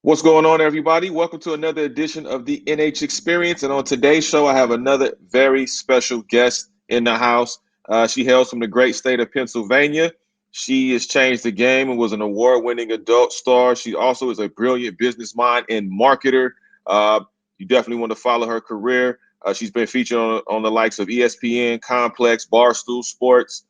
What's going on, everybody? Welcome to another edition of the NH Experience. And on today's show, I have another very special guest in the house. She hails from the great state of Pennsylvania. She has changed the game and was an award winning adult star. She also is a brilliant business mind and marketer. Uh, you definitely want to follow her career. She's been featured on the likes of ESPN, Complex, Barstool Sports.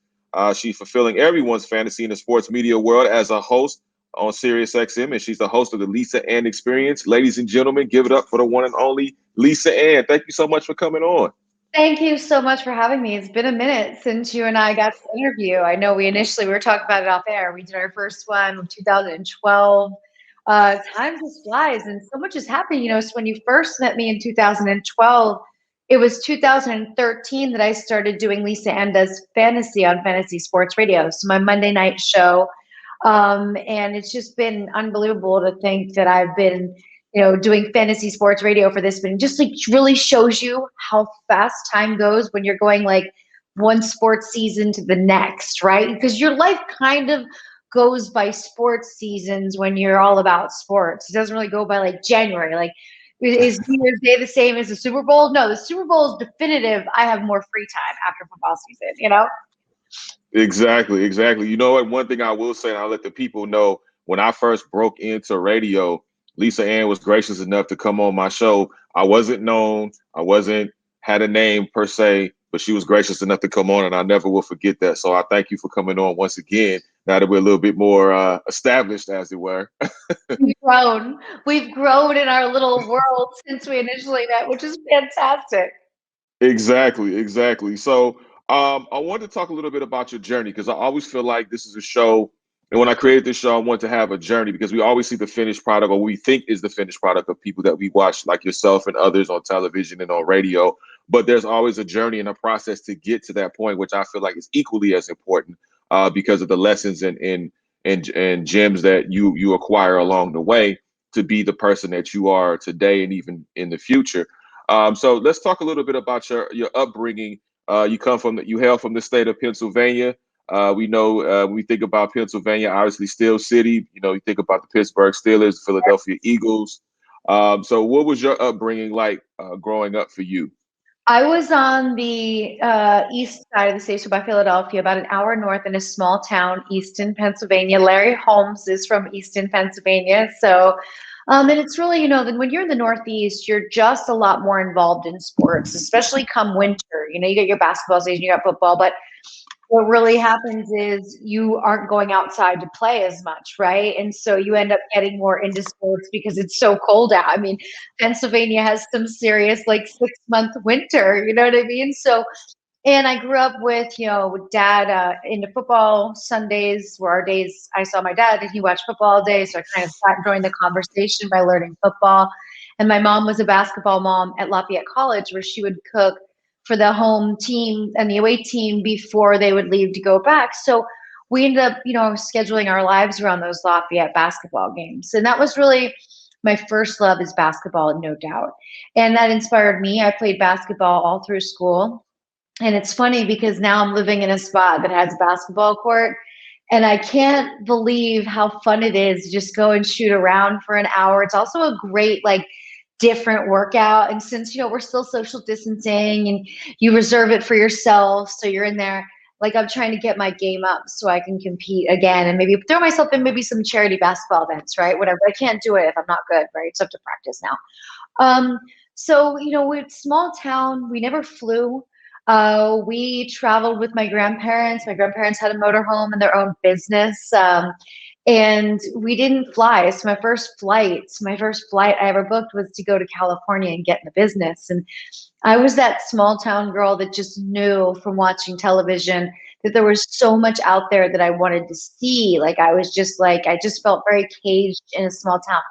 She's fulfilling everyone's fantasy in the sports media world as a host on Sirius XM, and she's the host of the Lisa Ann Experience. Ladies and gentlemen, give it up for the one and only Lisa Ann. Thank you so much for coming on. Thank you so much for having me. It's been a minute since you and I got to interview. I know we were talking about it off air. We did our first one in 2012. Time just flies, and so much has happened. So when you first met me in 2012, it was 2013 that I started doing Lisa and Does Fantasy on Fantasy Sports Radio. So my Monday night show. And it's just been unbelievable to think that I've been doing fantasy sports radio for this, but it just like really shows you how fast time goes when you're going like one sports season to the next, right? Because your life kind of goes by sports seasons when you're all about sports. It doesn't really go by like January. Like, is New Year's Day the same as the Super Bowl? No, the Super Bowl is definitive. I have more free time after football season. Exactly, exactly. You know what? One thing I will say, and I'll let the people know, when I first broke into radio, Lisa Ann was gracious enough to come on my show. I wasn't known, I wasn't had a name per se, but she was gracious enough to come on, and I never will forget that. So I thank you for coming on once again. Now that we're a little bit more established, as it were. We've grown. We've grown in our little world since we initially met, which is fantastic. Exactly, exactly. So, I wanted to talk a little bit about your journey because I always feel like this is a show, and when I created this show, I want to have a journey because we always see the finished product, or we think is the finished product of people that we watch, like yourself and others on television and on radio. But there's always a journey and a process to get to that point, which I feel like is equally as important because of the lessons and gems that you acquire along the way to be the person that you are today and even in the future. So let's talk a little bit about your upbringing. You hail from the state of Pennsylvania. We know when we think about Pennsylvania, obviously Steel City. You know, you think about the Pittsburgh Steelers, Philadelphia Eagles. So what was your upbringing like growing up for you? I was on the east side of the state, so by Philadelphia, about an hour north in a small town, Easton, Pennsylvania. Larry Holmes is from Easton, Pennsylvania. So, and it's really, that when you're in the Northeast, you're just a lot more involved in sports, especially come winter. You get your basketball season, you got football, but what really happens is you aren't going outside to play as much, right? And so you end up getting more into sports because it's so cold out. I mean, Pennsylvania has some serious like 6 month winter, you know what I mean? So, and I grew up with dad into football. Sundays were our days. I saw my dad and he watched football all day. So I kind of sat and joined the conversation by learning football. And my mom was a basketball mom at Lafayette College where she would cook for the home team and the away team before they would leave to go back. So we ended up, scheduling our lives around those Lafayette basketball games. And that was really my first love is basketball, no doubt. And that inspired me. I played basketball all through school. And it's funny because now I'm living in a spot that has a basketball court. And I can't believe how fun it is to just go and shoot around for an hour. It's also a great, like, different workout. And since, we're still social distancing and you reserve it for yourself, so you're in there, like, I'm trying to get my game up so I can compete again and maybe throw myself in maybe some charity basketball events, right? Whatever. I can't do it if I'm not good, right? So I have to practice now. So, we're a small town. We never flew. We traveled with my grandparents. My grandparents had a motorhome and their own business. And we didn't fly. So my first flight I ever booked was to go to California and get in the business. And I was that small town girl that just knew from watching television that there was so much out there that I wanted to see. Like I just felt very caged in a small town.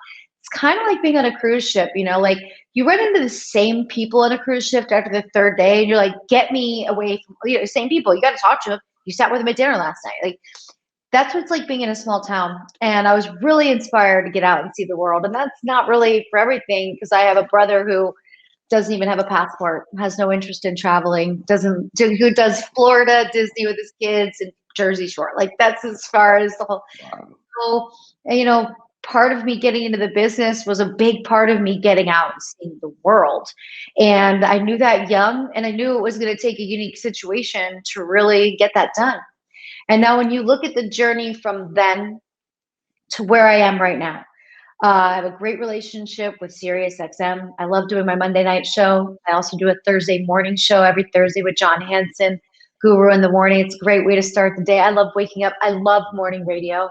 It's kind of like being on a cruise ship, like you run into the same people on a cruise ship after the third day and you're like, get me away from the same people. You got to talk to them. You sat with them at dinner last night. Like that's what it's like being in a small town. And I was really inspired to get out and see the world. And that's not really for everything because I have a brother who doesn't even have a passport, has no interest in traveling, who does Florida Disney with his kids and Jersey Shore. Like that's as far as the whole. Wow. So, you know, part of me getting into the business was a big part of me getting out and seeing the world. And I knew that young, and I knew it was going to take a unique situation to really get that done. And now when you look at the journey from then to where I am right now, I have a great relationship with SiriusXM. I love doing my Monday night show. I also do a Thursday morning show every Thursday with John Hanson, Guru in the Morning. It's a great way to start the day. I love waking up. I love morning radio.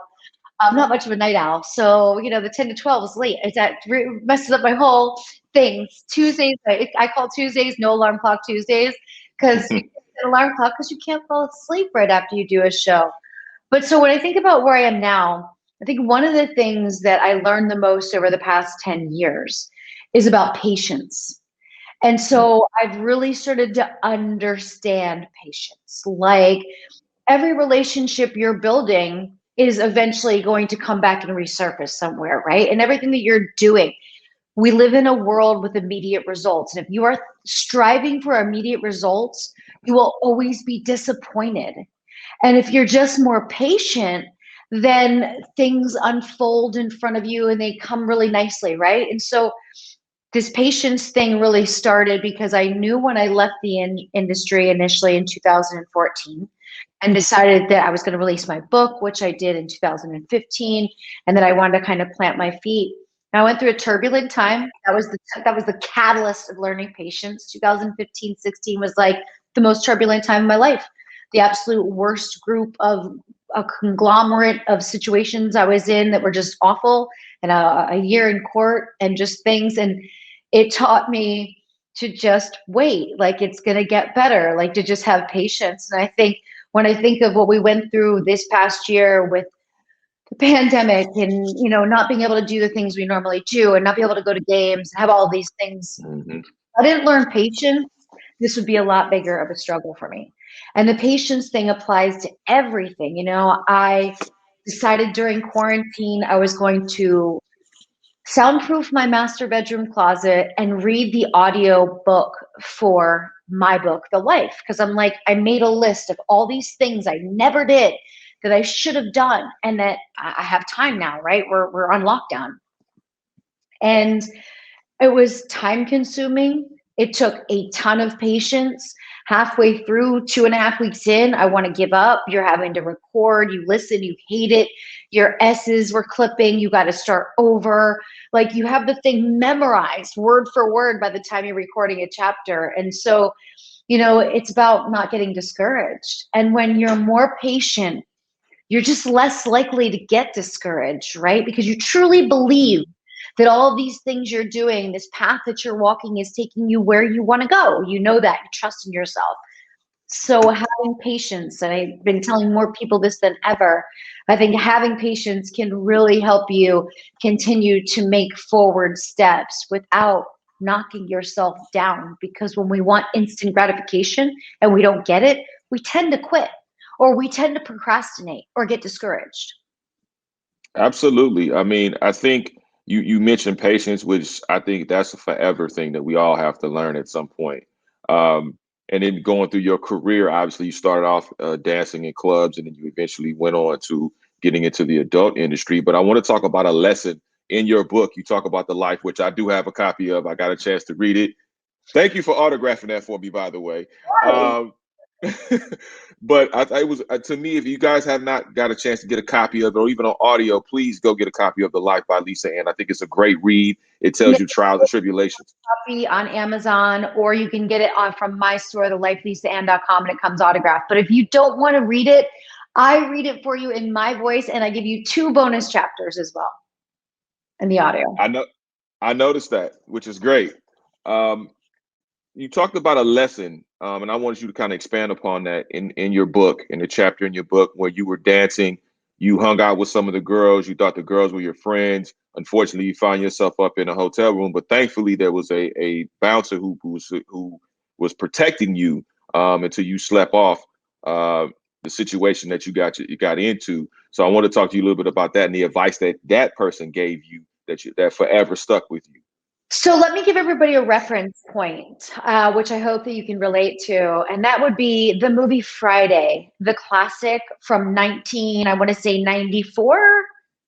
I'm not much of a night owl, so the 10 to 12 is late. That messes up my whole things. Tuesdays, I call Tuesdays no alarm clock Tuesdays, because you can't set an alarm clock because you can't fall asleep right after you do a show. But so when I think about where I am now, I think one of the things that I learned the most over the past 10 years is about patience. And so I've really started to understand patience. Like, every relationship you're building is eventually going to come back and resurface somewhere, right? And everything that you're doing, we live in a world with immediate results. And if you are striving for immediate results, you will always be disappointed. And if you're just more patient, then things unfold in front of you and they come really nicely, right? And so this patience thing really started because I knew when I left the industry initially in 2014 and decided that I was going to release my book, which I did in 2015, and that I wanted to kind of plant my feet. And I went through a turbulent time. That was the catalyst of learning patience. 2015-16 was like the most turbulent time of my life. The absolute worst group of a conglomerate of situations I was in that were just awful, and a year in court and just things. And it taught me to just wait, like it's going to get better, like to just have patience. And I think when I think of what we went through this past year with the pandemic and, not being able to do the things we normally do and not be able to go to games and have all these things, Mm-hmm. I didn't learn patience, this would be a lot bigger of a struggle for me. And the patience thing applies to everything. I decided during quarantine I was going to soundproof my master bedroom closet and read the audio book for my book, The Life. Because I'm like, I made a list of all these things I never did that I should have done, and that I have time now, right? We're on lockdown. And it was time consuming. It took a ton of patience. Halfway through, 2.5 weeks in, I want to give up. You're having to record, you listen, you hate it. Your S's were clipping, you got to start over. Like, you have the thing memorized word for word by the time you're recording a chapter. And so, it's about not getting discouraged. And when you're more patient, you're just less likely to get discouraged, right? Because you truly believe that all these things you're doing, this path that you're walking is taking you where you want to go. You know that, you trust in yourself. So having patience, and I've been telling more people this than ever, I think having patience can really help you continue to make forward steps without knocking yourself down. Because when we want instant gratification and we don't get it, we tend to quit, or we tend to procrastinate or get discouraged. Absolutely. I mean, I think you mentioned patience, which I think that's a forever thing that we all have to learn at some point. And then going through your career, obviously you started off dancing in clubs, and then you eventually went on to getting into the adult industry. But I want to talk about a lesson in your book. You talk about The Life, which I do have a copy of. I got a chance to read it. Thank you for autographing that for me, by the way. Um, but it was to me, if you guys have not got a chance to get a copy of it, or even on audio, please go get a copy of The Life by Lisa Ann. I think it's a great read. It tells you trials and tribulations. Copy on Amazon, or you can get it from my store, thelifelisaan.com, and it comes autographed. But if you don't want to read it, I read it for you in my voice, and I give you 2 bonus chapters as well in the audio. I noticed that, which is great. Um, you talked about a lesson, and I wanted you to kind of expand upon that in your book, in the chapter in your book where you were dancing. You hung out with some of the girls. You thought the girls were your friends. Unfortunately, you found yourself up in a hotel room, but thankfully there was a bouncer who was protecting you until you slept off the situation that you got into. So I want to talk to you a little bit about that and the advice that that person gave you that forever stuck with you. So let me give everybody a reference point, which I hope that you can relate to. And that would be the movie Friday, the classic from I want to say 94,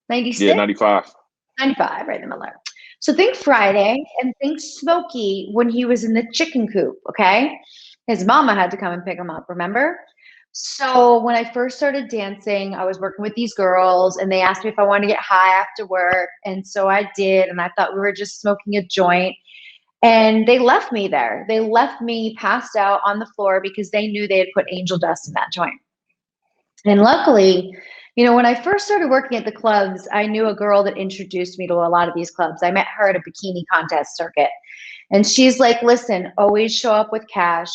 Yeah, 96. 95. 95, right in the middle there. So think Friday and think Smokey when he was in the chicken coop, okay? His mama had to come and pick him up, remember? So when I first started dancing, I was working with these girls and they asked me if I wanted to get high after work. And so I did. And I thought we were just smoking a joint. And they left me there. They left me passed out on the floor because they knew they had put angel dust in that joint. And luckily, when I first started working at the clubs, I knew a girl that introduced me to a lot of these clubs. I met her at a bikini contest circuit. And she's like, listen, always show up with cash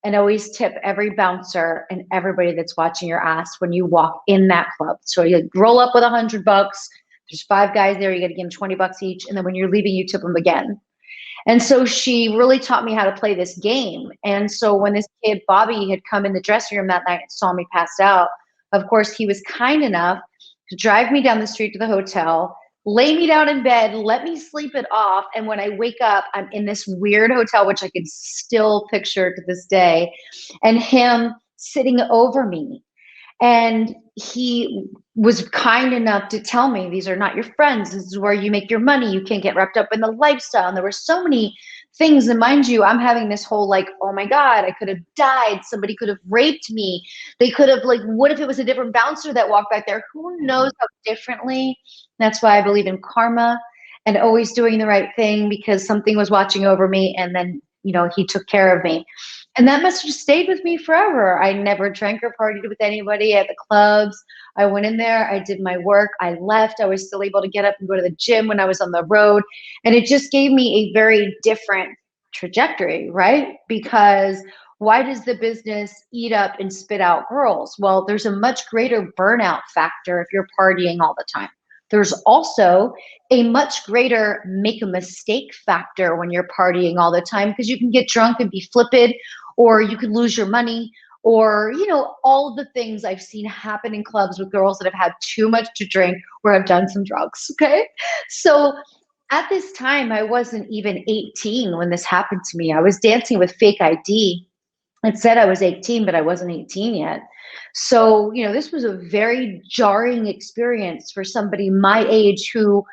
and always tip every bouncer and everybody that's watching your ass when you walk in that club. So you roll up with $100. There's 5 guys there. You got to give them $20 each. And then when you're leaving, you tip them again. And so she really taught me how to play this game. And so when this kid, Bobby, had come in the dressing room that night and saw me passed out, of course, he was kind enough to drive me down the street to the hotel, lay me down in bed, let me sleep it off. And when I wake up, I'm in this weird hotel, which I can still picture to this day, and him sitting over me. And he was kind enough to tell me, these are not your friends. This is where you make your money. You can't get wrapped up in the lifestyle. And there were so many things. And mind you, I'm having this whole like, oh my God, I could have died. Somebody could have raped me. They could have what if it was a different bouncer that walked back there? Who knows how differently? That's why I believe in karma and always doing the right thing because something was watching over me. And then, he took care of me. And that must have just stayed with me forever. I never drank or partied with anybody at the clubs. I went in there, I did my work, I left. I was still able to get up and go to the gym when I was on the road. And it just gave me a very different trajectory, right? Because why does the business eat up and spit out girls? Well, there's a much greater burnout factor if you're partying all the time. There's also a much greater make a mistake factor when you're partying all the time because you can get drunk and be flippant, or you could lose your money, or all of the things I've seen happen in clubs with girls that have had too much to drink or have done some drugs. Okay. So at this time, I wasn't even 18 when this happened to me. I was dancing with fake ID. It said I was 18, but I wasn't 18 yet. So, this was a very jarring experience for somebody my age who,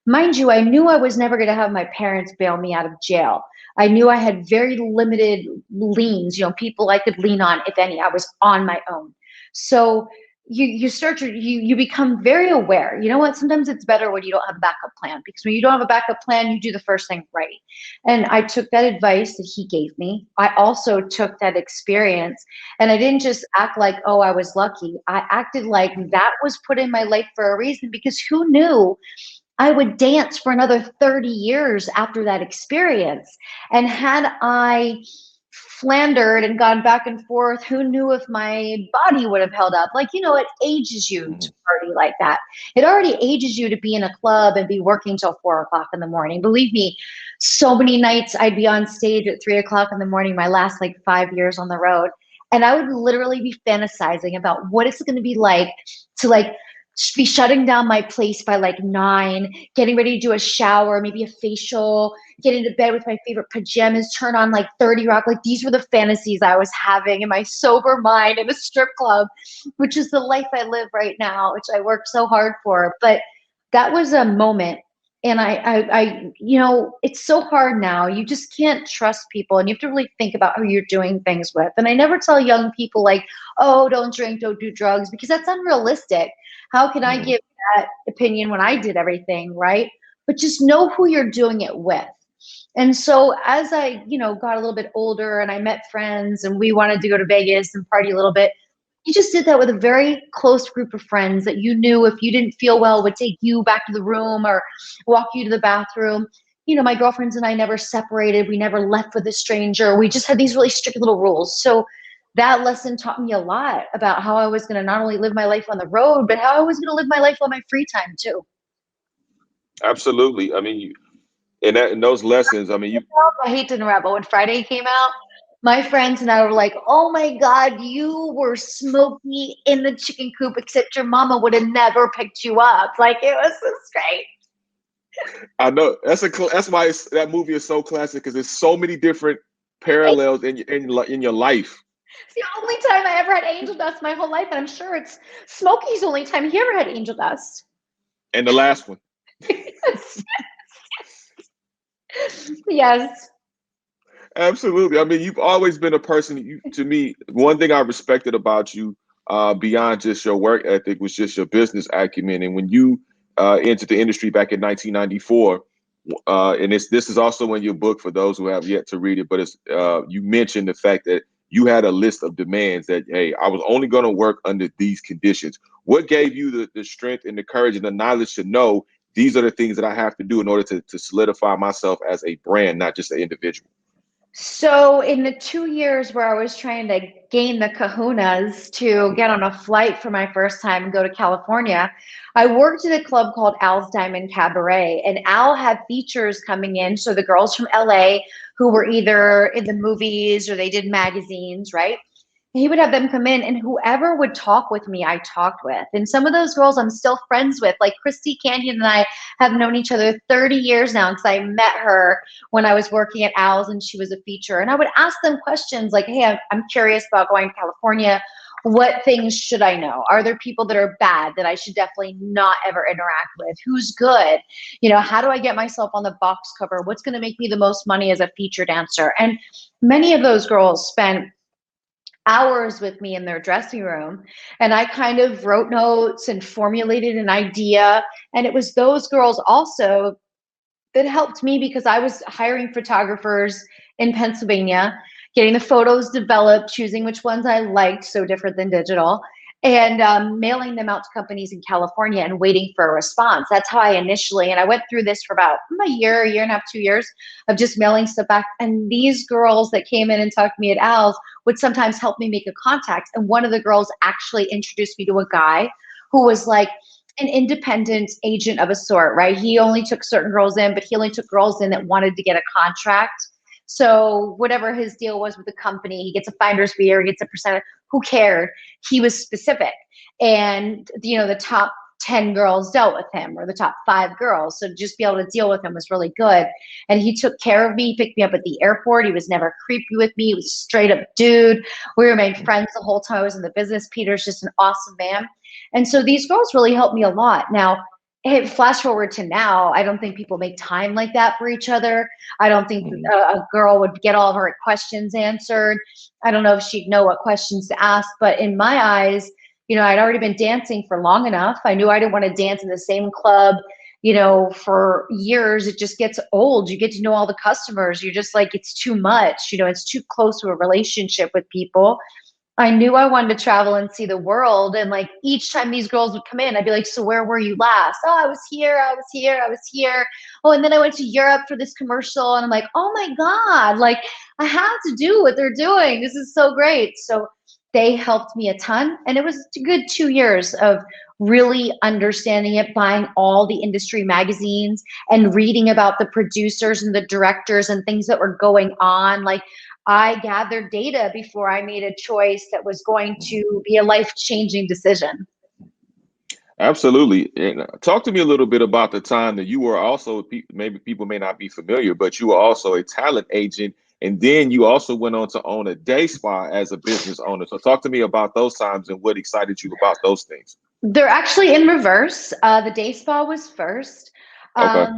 mind you, I knew I was never going to have my parents bail me out of jail. I knew I had very limited liens, people I could lean on, if any. I was on my own. So you become very aware. You know what? Sometimes it's better when you don't have a backup plan, because when you don't have a backup plan, you do the first thing right. And I took that advice that he gave me. I also took that experience, and I didn't just act like, oh, I was lucky. I acted like that was put in my life for a reason, because who knew I would dance for another 30 years after that experience. And had I flandered and gone back and forth, who knew if my body would have held up? It ages you to party like that. It already ages you to be in a club and be working till 4 o'clock in the morning. Believe me, so many nights I'd be on stage at 3 o'clock in the morning, my last 5 years on the road. And I would literally be fantasizing about what it's going to be like to be shutting down my place by 9, getting ready to do a shower, maybe a facial, get into bed with my favorite pajamas, turn on 30 Rock. These were the fantasies I was having in my sober mind in a strip club, which is the life I live right now, which I worked so hard for. But that was a moment. And it's so hard now. You just can't trust people, and you have to really think about who you're doing things with. And I never tell young people oh, don't drink, don't do drugs, because that's unrealistic. How can I give that opinion when I did everything, right? But just know who you're doing it with. And so as I, got a little bit older and I met friends and we wanted to go to Vegas and party a little bit, you just did that with a very close group of friends that you knew if you didn't feel well would take you back to the room or walk you to the bathroom. My girlfriends and I never separated. We never left with a stranger. We just had these really strict little rules. So that lesson taught me a lot about how I was going to not only live my life on the road, but how I was going to live my life on my free time too. Absolutely. I mean, in those lessons, I mean, I hate to interrupt, but when Friday came out, my friends and I were like, oh my God, you were Smokey in the chicken coop, except your mama would have never picked you up. It was so great. I know that's why that movie is so classic, because there's so many different parallels in your life. It's the only time I ever had angel dust my whole life, and I'm sure it's Smokey's only time he ever had angel dust. And the last one. Yes. Absolutely. I mean, you've always been a person. To me, one thing I respected about you, beyond just your work ethic, was just your business acumen. And when you entered the industry back in 1994, and this is also in your book for those who have yet to read it, but it's you mentioned the fact that you had a list of demands that, hey, I was only going to work under these conditions. What gave you the strength and the courage and the knowledge to know these are the things that I have to do in order to solidify myself as a brand, not just an individual? So in the 2 years where I was trying to gain the kahunas to get on a flight for my first time and go to California, I worked at a club called Al's Diamond Cabaret, and Al had features coming in. So the girls from LA who were either in the movies or they did magazines, right? He would have them come in, and whoever would talk with me, I talked with. And some of those girls I'm still friends with, like Christy Canyon and I have known each other 30 years now because I met her when I was working at Al's and she was a feature. And I would ask them questions like, hey, I'm curious about going to California. What things should I know? Are there people that are bad that I should definitely not ever interact with? Who's good? How do I get myself on the box cover? What's going to make me the most money as a feature dancer? And many of those girls spent hours with me in their dressing room, and I kind of wrote notes and formulated an idea. And it was those girls also that helped me because I was hiring photographers in Pennsylvania, getting the photos developed, choosing which ones I liked, so different than digital, and mailing them out to companies in California and waiting for a response. That's how I initially, and I went through this for about a year and a half, 2 years of just mailing stuff back. And these girls that came in and talked to me at Al's would sometimes help me make a contact. And one of the girls actually introduced me to a guy who was like an independent agent of a sort, right? He only took certain girls in, but he only took girls in that wanted to get a contract. So whatever his deal was with the company, he gets a finder's fee or he gets a percentage. Who cared? He was specific. And the top 10 girls dealt with him, or the top 5 girls. So to just be able to deal with him was really good. And he took care of me. He picked me up at the airport. He was never creepy with me. He was a straight up dude. We remained friends the whole time I was in the business. Peter's just an awesome man. And so these girls really helped me a lot. Now, hey, flash forward to now, I don't think people make time like that for each other. I don't think a girl would get all of her questions answered. I don't know if she'd know what questions to ask, but in my eyes, I'd already been dancing for long enough. I knew I didn't want to dance in the same club, for years. It just gets old. You get to know all the customers. You're just like, it's too much. It's too close to a relationship with people. I knew I wanted to travel and see the world. And like each time these girls would come in, I'd be like, so where were you last? Oh, I was here, I was here, I was here. Oh, and then I went to Europe for this commercial. And I'm like, oh my God, like I have to do what they're doing. This is so great. So they helped me a ton. And it was a good 2 years of really understanding it, buying all the industry magazines and reading about the producers and the directors and things that were going on. Like I gathered data before I made a choice that was going to be a life-changing decision. Absolutely. And talk to me a little bit about the time that you were also, maybe people may not be familiar, but you were also a talent agent. And then you also went on to own a day spa as a business owner. So talk to me about those times and what excited you about those things. They're actually in reverse. The day spa was first. Okay.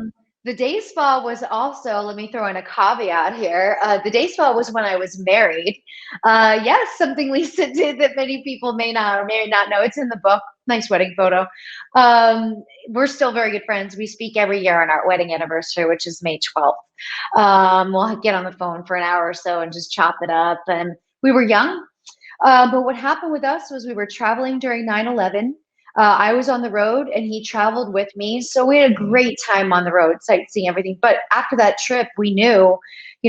The day spa was also, let me throw in a caveat here. The day spa was when I was married. Yes, something Lisa did that many people may not or may not know. It's in the book. Nice wedding photo. We're still very good friends. We speak every year on our wedding anniversary, which is May 12th. We'll get on the phone for an hour or so and just chop it up. And we were young. But what happened with us was we were traveling during 9/11. I was on the road and he traveled with me. So we had a great time on the road, sightseeing, everything. But after that trip, we knew,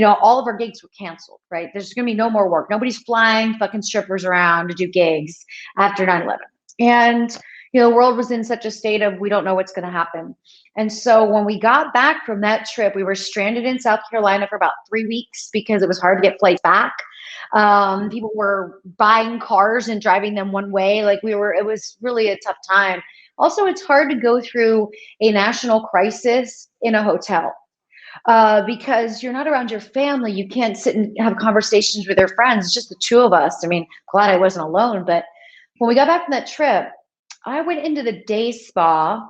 all of our gigs were canceled, right? There's going to be no more work. Nobody's flying fucking strippers around to do gigs after 9/11. And, the world was in such a state of we don't know what's going to happen. And so when we got back from that trip, we were stranded in South Carolina for about 3 weeks because it was hard to get flights back. People were buying cars and driving them one way. It was really a tough time. Also, it's hard to go through a national crisis in a hotel because you're not around your family. You can't sit and have conversations with your friends. It's just the two of us. I mean, glad I wasn't alone. But when we got back from that trip, I went into the day spa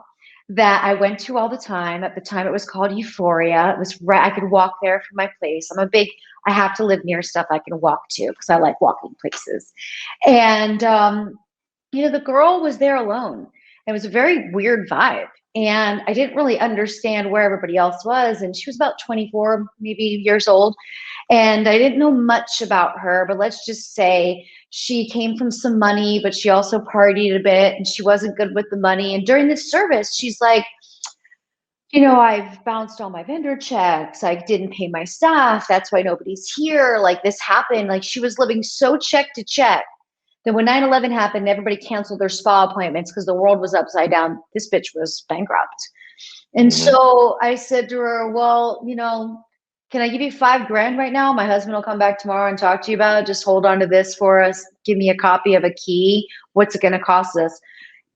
that I went to all the time. At the time, it was called Euphoria. It was right. I could walk there from my place. I have to live near stuff I can walk to because I like walking places. And, the girl was there alone. It was a very weird vibe. And I didn't really understand where everybody else was. And she was about 24, maybe years old. And I didn't know much about her, but let's just say she came from some money, but she also partied a bit and she wasn't good with the money. And during this service, she's like, I've bounced all my vendor checks. I didn't pay my staff. That's why nobody's here. Like this happened. Like she was living so check to check. Then when 9/11 happened, everybody canceled their spa appointments because the world was upside down. This bitch was bankrupt. And Hmm. so I said to her, well, can I give you $5,000 right now? My husband will come back tomorrow and talk to you about it. Just hold on to this for us. Give me a copy of a key. What's it going to cost us?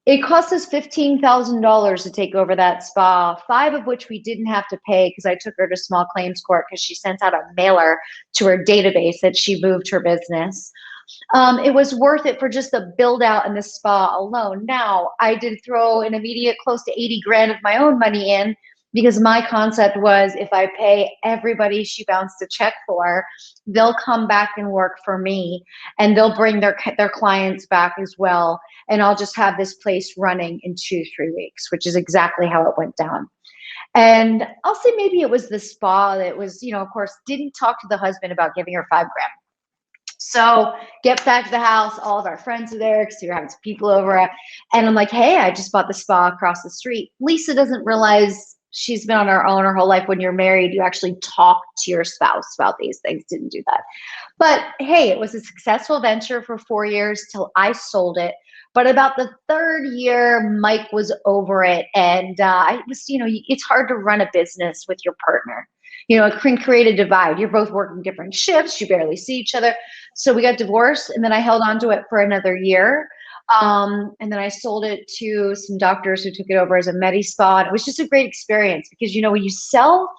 It cost us $15,000 to take over that spa, five of which we didn't have to pay because I took her to small claims court because she sent out a mailer to her database that she moved her business. It was worth it for just the build out and the spa alone. Now, I did throw an immediate close to 80 grand of my own money in because my concept was if I pay everybody she bounced a check for, they'll come back and work for me and they'll bring their clients back as well. And I'll just have this place running in 2, 3 weeks, which is exactly how it went down. And I'll say maybe it was the spa that was, of course, didn't talk to the husband about giving her $5,000. So get back to the house. All of our friends are there because we were having some people over. And I'm like, hey, I just bought the spa across the street. Lisa doesn't realize she's been on her own her whole life. When you're married, you actually talk to your spouse about these things. Didn't do that. But hey, it was a successful venture for 4 years till I sold it. But about the third year, Mike was over it. And it was, it's hard to run a business with your partner. It can create a divide. You're both working different shifts. You barely see each other. So we got divorced, and then I held on to it for another year. And then I sold it to some doctors who took it over as a Medi Spa. And it was just a great experience because, when you sell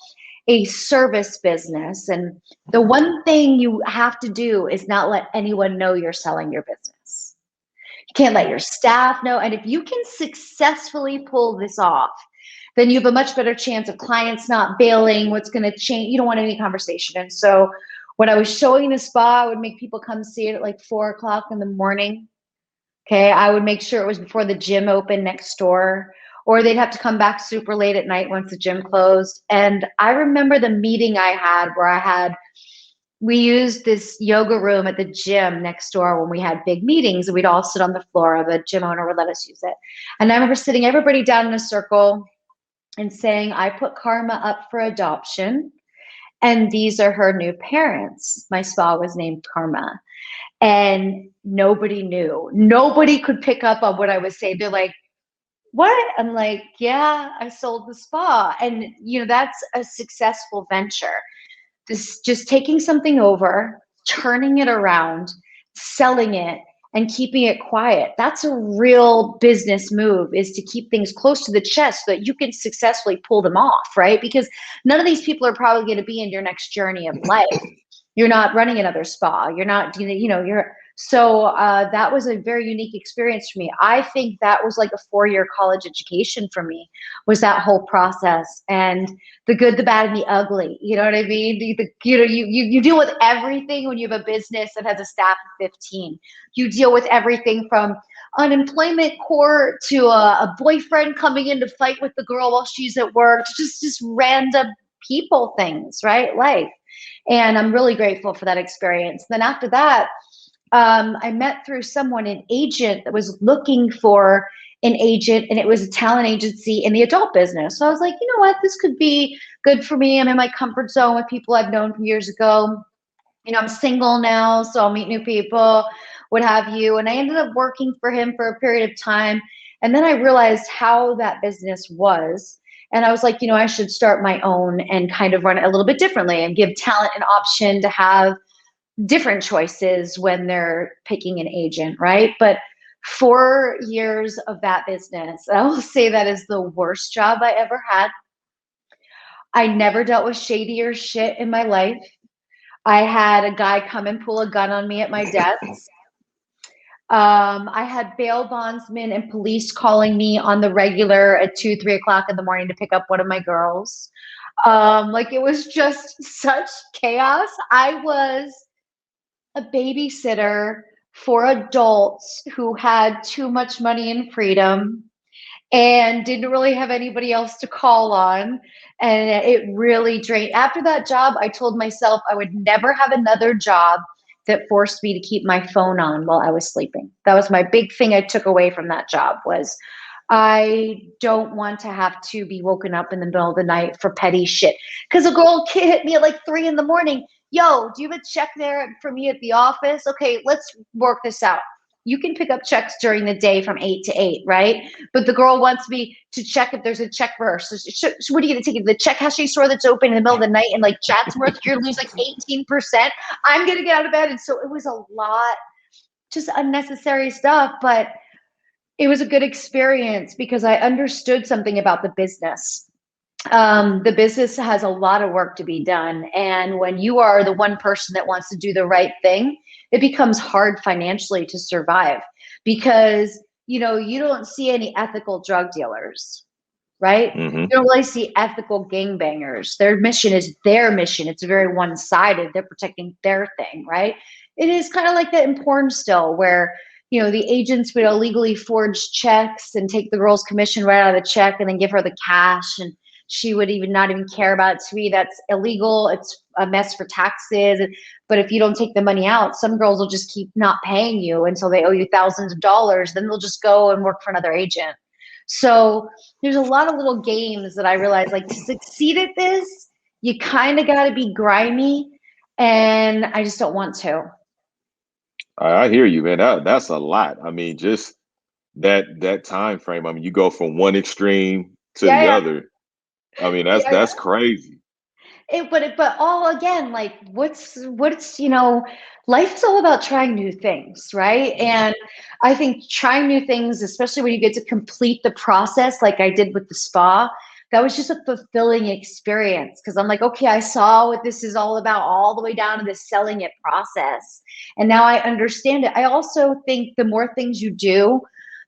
a service business, and the one thing you have to do is not let anyone know you're selling your business. You can't let your staff know. And if you can successfully pull this off, then you have a much better chance of clients not bailing. What's going to change? You don't want any conversation. And so when I was showing the spa, I would make people come see it at like 4 o'clock in the morning. Okay. I would make sure it was before the gym opened next door, or they'd have to come back super late at night once the gym closed. And I remember the meeting I had where we used this yoga room at the gym next door when we had big meetings, and we'd all sit on the floor. The gym owner would let us use it. And I remember sitting everybody down in a circle and saying, I put Karma up for adoption, and these are her new parents. My spa was named Karma. And nobody knew. Nobody could pick up on what I was saying. They're like, what? I'm like, yeah, I sold the spa. And, that's a successful venture. This just taking something over, turning it around, selling it, and keeping it quiet. That's a real business move, is to keep things close to the chest so that you can successfully pull them off, right? Because none of these people are probably going to be in your next journey of life. You're not running another spa. You're not, so that was a very unique experience for me. I think that was like a 4-year college education for me, was that whole process, and the good, the bad, and the ugly. You know what I mean? You deal with everything when you have a business that has a staff of 15. You deal with everything from unemployment court to a boyfriend coming in to fight with the girl while she's at work, to just random people things, right? Life. And I'm really grateful for that experience. Then after that, I met through someone, an agent that was looking for an agent, and it was a talent agency in the adult business. So I was like, you know what, this could be good for me. I'm in my comfort zone with people I've known from years ago. I'm single now, so I'll meet new people, what have you. And I ended up working for him for a period of time. And then I realized how that business was. And I was like, I should start my own and kind of run it a little bit differently and give talent an option to have different choices when they're picking an agent, right? But 4 years of that business, I will say that is the worst job I ever had. I never dealt with shadier shit in my life. I had a guy come and pull a gun on me at my desk. I had bail bondsmen and police calling me on the regular at 2, 3 o'clock in the morning to pick up one of my girls. Like it was just such chaos. I was a babysitter for adults who had too much money and freedom and didn't really have anybody else to call on. And it really drained. After that job, I told myself I would never have another job that forced me to keep my phone on while I was sleeping. That was my big thing I took away from that job was I don't want to have to be woken up in the middle of the night for petty shit. Because a girl hit me at like 3 in the morning. Yo, do you have a check there for me at the office? Okay, let's work this out. You can pick up checks during the day from 8 to 8, right? But the girl wants me to check if there's a check for her. So what are you going to take? The check cashier store that's open in the middle of the night in like Chatsworth, you're going to lose like 18%. I'm going to get out of bed. And so it was a lot, just unnecessary stuff. But it was a good experience because I understood something about the business. The business has a lot of work to be done. And when you are the one person that wants to do the right thing, it becomes hard financially to survive because, you don't see any ethical drug dealers, right? Hmm. You don't really see ethical gangbangers. Their mission is their mission. It's very one-sided. They're protecting their thing, right? It is kind of like that in porn still where, the agents would illegally forge checks and take the girl's commission right out of the check and then give her the cash. And she would even not even care about it. To me, that's illegal. It's a mess for taxes. But if you don't take the money out, some girls will just keep not paying you until they owe you thousands of dollars. Then they'll just go and work for another agent. So there's a lot of little games that I realized, like, to succeed at this, you kind of got to be grimy, and I just don't want to. I hear you, man. That's a lot. I mean, just that time frame. I mean, you go from one extreme to Yeah, the yeah, other. I mean, yeah, that's yeah. crazy. But all again, like life's all about trying new things, right? And I think trying new things, especially when you get to complete the process, like I did with the spa, that was just a fulfilling experience because I'm like, okay, I saw what this is all about, all the way down to the selling it process, and now I understand it. I also think the more things you do,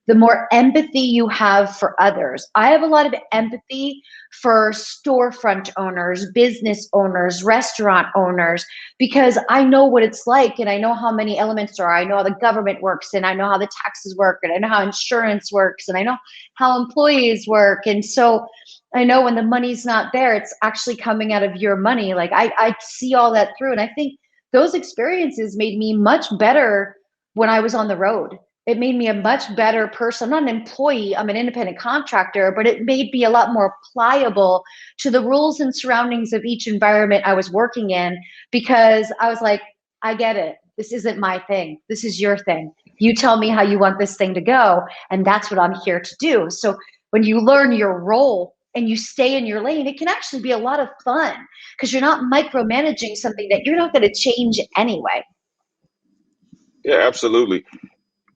the more empathy you have for others. I have a lot of empathy for storefront owners, business owners, restaurant owners, because I know what it's like and I know how many elements there are. I know how the government works and I know how the taxes work and I know how insurance works and I know how employees work. And so I know when the money's not there, it's actually coming out of your money. Like I see all that through. And I think those experiences made me much better when I was on the road. It made me a much better person. I'm not an employee, I'm an independent contractor, but it made me a lot more pliable to the rules and surroundings of each environment I was working in because I was like, I get it. This isn't my thing. This is your thing. You tell me how you want this thing to go, and that's what I'm here to do. So when you learn your role and you stay in your lane, it can actually be a lot of fun because you're not micromanaging something that you're not going to change anyway. Yeah, absolutely.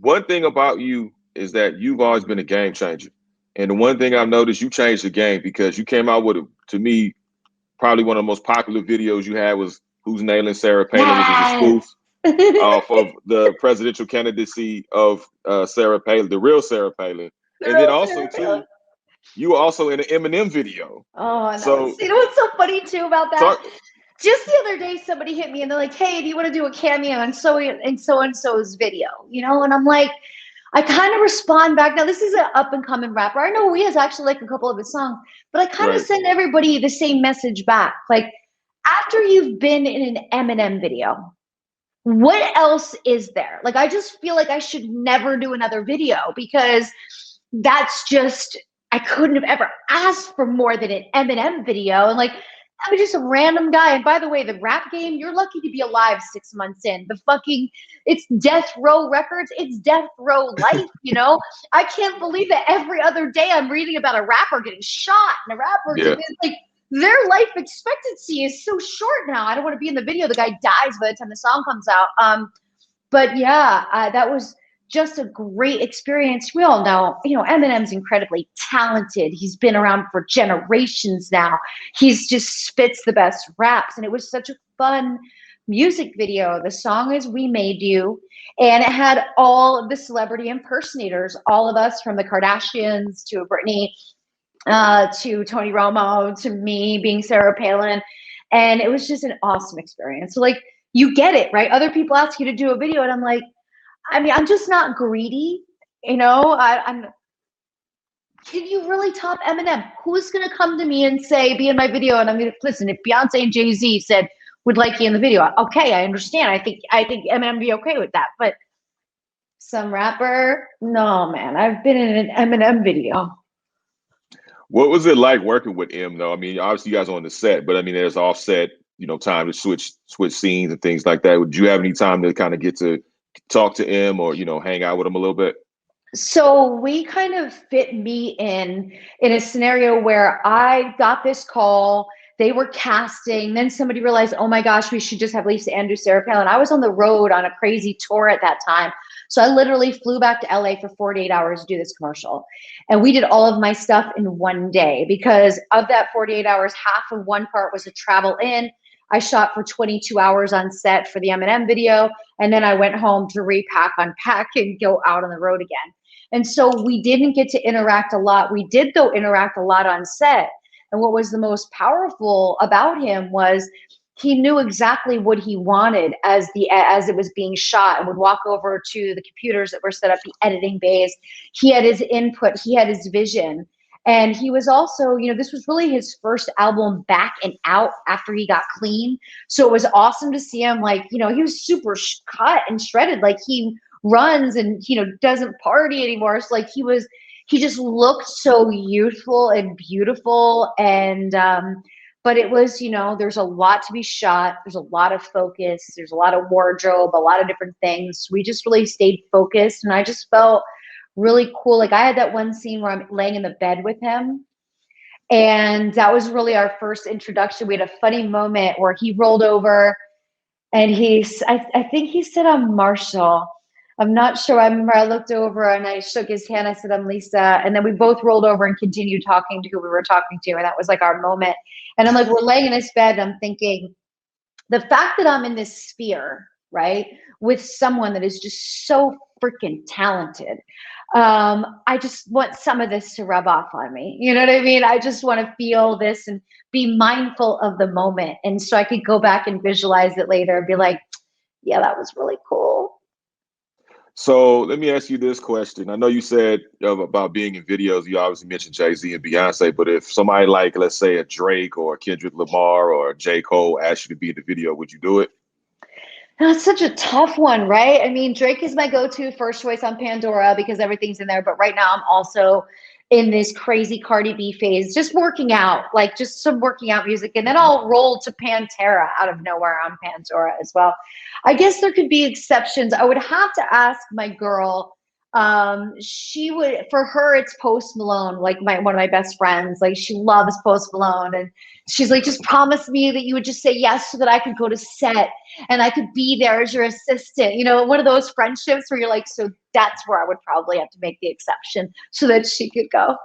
One thing about you is that you've always been a game changer. And the one thing I've noticed, you changed the game because you came out with, to me, probably one of the most popular videos you had was Who's Nailing Sarah Palin, which was a Yes. spoof off of the presidential candidacy of Sarah Palin, the real Sarah Palin. The And then real also, Sarah Palin. too, you were also in an Eminem video. Oh, and that was, So, what's so funny too about that? talk, Just the other day, somebody hit me and they're like, "Hey, do you want to do a cameo in so and so's video?" And I'm like, I kind of respond back. Now, this is an up and coming rapper. I know he has actually like a couple of his songs, but I kind of right. send everybody the same message back. Like, after you've been in an Eminem video, what else is there? Like, I just feel like I should never do another video because that's just, I couldn't have ever asked for more than an Eminem video. And like, I'm just a random guy. And by the way, the rap game, you're lucky to be alive 6 months in. It's Death Row Records. It's Death Row Life. I can't believe that every other day I'm reading about a rapper getting shot and a rapper Yeah. getting, like, their life expectancy is so short now. I don't want to be in the video. The guy dies by the time the song comes out. But yeah, that was just a great experience. We all know, Eminem's incredibly talented. He's been around for generations now. He's just spits the best raps. And it was such a fun music video. The song is We Made You. And it had all of the celebrity impersonators, all of us from the Kardashians to Britney, to Tony Romo, to me being Sarah Palin. And it was just an awesome experience. So, like, you get it, right? Other people ask you to do a video, and I'm like, I mean, I'm just not greedy. I'm can you really top Eminem? Who's gonna come to me and say, be in my video? And I'm gonna listen, if Beyonce and Jay-Z said would like you in the video, okay, I understand. I think Eminem would be okay with that. But some rapper, no man. I've been in an Eminem video. What was it like working with M though? I mean, obviously you guys are on the set, but I mean, there's offset, time to switch scenes and things like that. Would you have any time to kind of get to talk to M or hang out with him a little bit? So we kind of fit me in a scenario where I got this call. They were casting. Then somebody realized, oh my gosh, we should just have Lisa Andrews, Sarah Palin. I was on the road on a crazy tour at that time. So I literally flew back to LA for 48 hours to do this commercial. And we did all of my stuff in one day because of that 48 hours, half of one part was a travel in. I shot for 22 hours on set for the Eminem video. And then I went home to repack, unpack, and go out on the road again. And so we didn't get to interact a lot. We did, though, interact a lot on set. And what was the most powerful about him was he knew exactly what he wanted as it was being shot, and would walk over to the computers that were set up, the editing bays. He had his input, he had his vision. And he was also, this was really his first album back and out after he got clean. So it was awesome to see him, like, he was super cut and shredded. Like, he runs and doesn't party anymore. So like he just looked so youthful and beautiful. And but it was, there's a lot to be shot, there's a lot of focus, there's a lot of wardrobe, a lot of different things. We just really stayed focused, and I just felt really cool. Like, I had that one scene where I'm laying in the bed with him, and that was really our first introduction. We had a funny moment where he rolled over and I think he said, I'm Marshall. I'm not sure. I remember I looked over and I shook his hand. I said, I'm Lisa. And then we both rolled over and continued talking to who we were talking to. And that was like our moment. And I'm like, we're laying in this bed. And I'm thinking, the fact that I'm in this sphere, right, with someone that is just so freaking talented, I just want some of this to rub off on me. You know what I mean? I just want to feel this and be mindful of the moment. And so I could go back and visualize it later and be like, yeah, that was really cool. So let me ask you this question. I know you said about being in videos. You obviously mentioned Jay-Z and Beyonce, but if somebody like, let's say, a Drake or a Kendrick Lamar or a J. Cole asked you to be in the video, would you do it? That's such a tough one, right? I mean, Drake is my go-to first choice on Pandora because everything's in there. But right now I'm also in this crazy Cardi B phase, just working out, like just some working out music. And then I'll roll to Pantera out of nowhere on Pandora as well. I guess there could be exceptions. I would have to ask my girl. She would, for her, it's Post Malone, like one of my best friends. Like, she loves Post Malone. And she's like, just promise me that you would just say yes so that I could go to set and I could be there as your assistant. One of those friendships where you're like, so that's where I would probably have to make the exception so that she could go.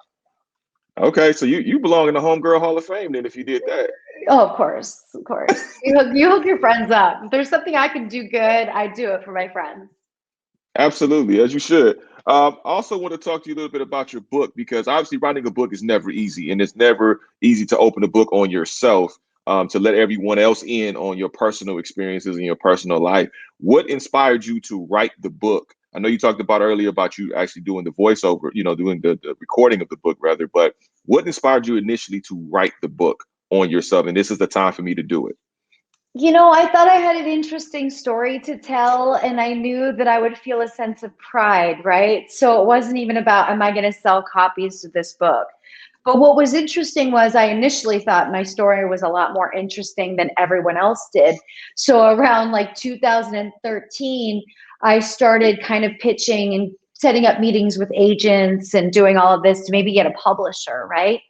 Okay, so you belong in the Homegirl Hall of Fame then if you did that. Oh, of course, of course. You hook your friends up. If there's something I can do good, I do it for my friends. Absolutely, as you should. I also want to talk to you a little bit about your book because obviously writing a book is never easy, and it's never easy to open a book on yourself, to let everyone else in on your personal experiences and your personal life. What inspired you to write the book? I know you talked about earlier about you actually doing the voiceover, doing the recording of the book rather, but what inspired you initially to write the book on yourself? And this is the time for me to do it. I thought I had an interesting story to tell, and I knew that I would feel a sense of pride, right? So it wasn't even about, am I going to sell copies of this book? But what was interesting was I initially thought my story was a lot more interesting than everyone else did. So around like 2013, I started kind of pitching and setting up meetings with agents and doing all of this to maybe get a publisher, right?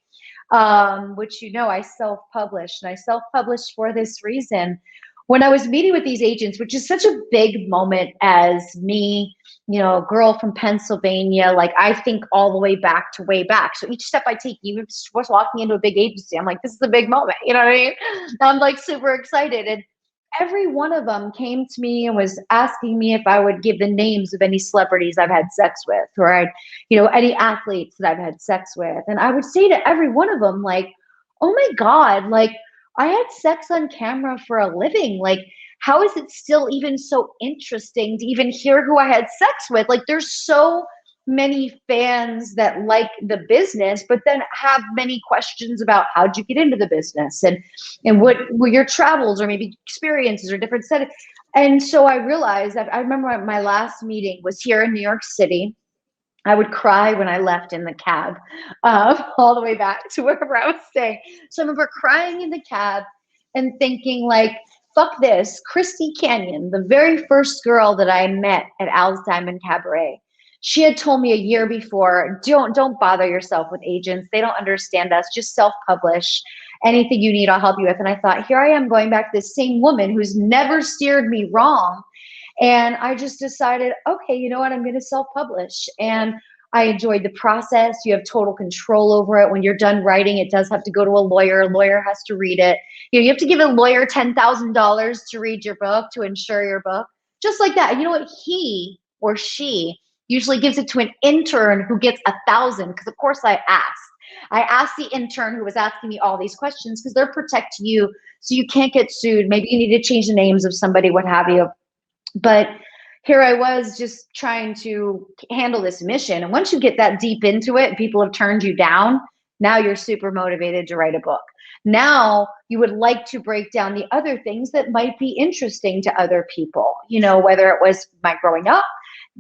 Which, I self-published, and I self-published for this reason. When I was meeting with these agents, which is such a big moment as me, a girl from Pennsylvania, like, I think all the way back to way back. So each step I take, even was walking into a big agency, I'm like, this is a big moment. You know what I mean? I'm like super excited. And every one of them came to me and was asking me if I would give the names of any celebrities I've had sex with, or any athletes that I've had sex with. And I would say to every one of them, like, oh my God, like, I had sex on camera for a living. Like, how is it still even so interesting to even hear who I had sex with? Like, there's so many fans that like the business, but then have many questions about how'd you get into the business, and what were your travels or maybe experiences or different settings. And so I realized that I remember my last meeting was here in New York City. I would cry when I left in the cab, all the way back to wherever I was staying. So I remember crying in the cab and thinking, like, fuck this. Christy Canyon, the very first girl that I met at Al's Diamond Cabaret, she had told me a year before, don't bother yourself with agents. They don't understand us. Just self-publish. Anything you need, I'll help you with. And I thought, here I am going back to this same woman who's never steered me wrong. And I just decided, okay, you know what? I'm going to self-publish. And I enjoyed the process. You have total control over it. When you're done writing, it does have to go to a lawyer. A lawyer has to read it. You have to give a lawyer $10,000 to read your book, to insure your book, just like that. And you know what? He or she usually gives it to an intern who gets 1,000, because of course I asked. I asked the intern who was asking me all these questions because they're protecting you so you can't get sued. Maybe you need to change the names of somebody, what have you. But here I was just trying to handle this mission. And once you get that deep into it and people have turned you down, now you're super motivated to write a book. Now you would like to break down the other things that might be interesting to other people, whether it was my growing up,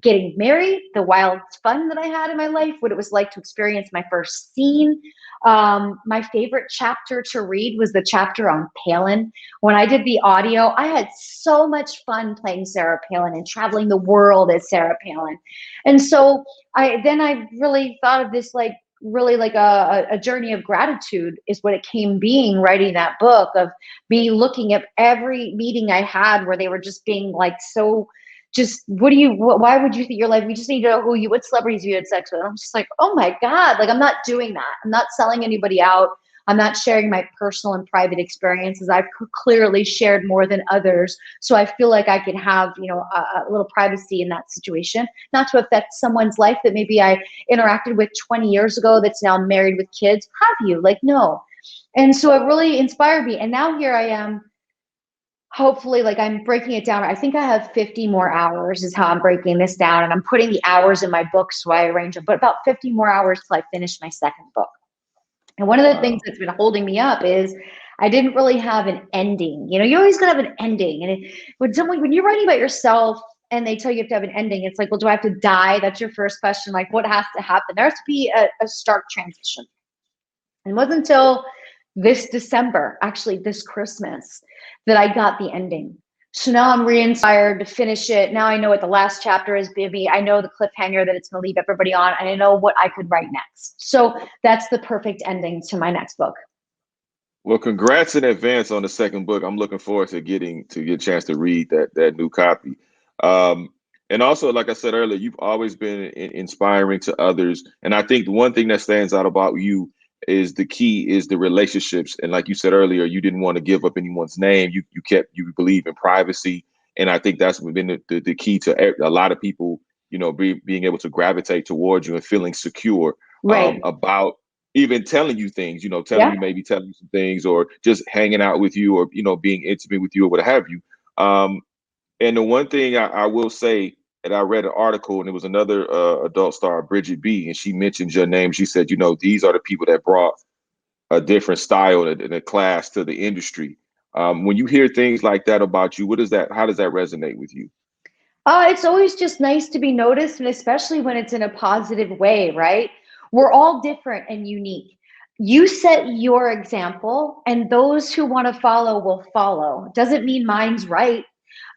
getting married, the wild fun that I had in my life, what it was like to experience my first scene. My favorite chapter to read was the chapter on Palin. When I did the audio, I had so much fun playing Sarah Palin and traveling the world as Sarah Palin. And so I really thought of this, like, really like a journey of gratitude is what it came being, writing that book, of me looking at every meeting I had where they were just being like, so just, why would you think you're like, we just need to know what celebrities you had sex with. I'm just like, oh my God, like, I'm not doing that. I'm not selling anybody out. I'm not sharing my personal and private experiences. I've clearly shared more than others. So I feel like I can have, a little privacy in that situation, not to affect someone's life that maybe I interacted with 20 years ago that's now married with kids. Have you? Like, no. And so it really inspired me. And now here I am, hopefully, like, I'm breaking it down. I think I have 50 more hours is how I'm breaking this down. And I'm putting the hours in my book, so I arrange them, but about 50 more hours till I finish my second book. And one of the things that's been holding me up is I didn't really have an ending. You're always going to have an ending. And when you're writing about yourself and they tell you have to have an ending, it's like, well, do I have to die? That's your first question. Like, what has to happen? There has to be a stark transition. And it wasn't until this December, actually this Christmas, that I got the ending. So now I'm re-inspired to finish it. Now I know what the last chapter is going to be. I know the cliffhanger that it's going to leave everybody on, and I know what I could write next. So that's the perfect ending to my next book. Well, congrats in advance on the second book. I'm looking forward to get a chance to read that new copy. And also, like I said earlier, you've always been inspiring to others. And I think the one thing that stands out about you is the key is the relationships. And like you said earlier, you didn't want to give up anyone's name. You believe in privacy. And I think that's been the key to a lot of people, being able to gravitate towards you and feeling secure, right, about even telling you things, maybe telling you some things, or just hanging out with you, or, being intimate with you, or what have you. And the one thing I will say, that I read an article, and it was another adult star, Bridget B, and she mentioned your name. She said, these are the people that brought a different style and a class to the industry. When you hear things like that about you, how does that resonate with you? It's always just nice to be noticed, and especially when it's in a positive way, right? We're all different and unique. You set your example, and those who want to follow will follow. Doesn't mean mine's right.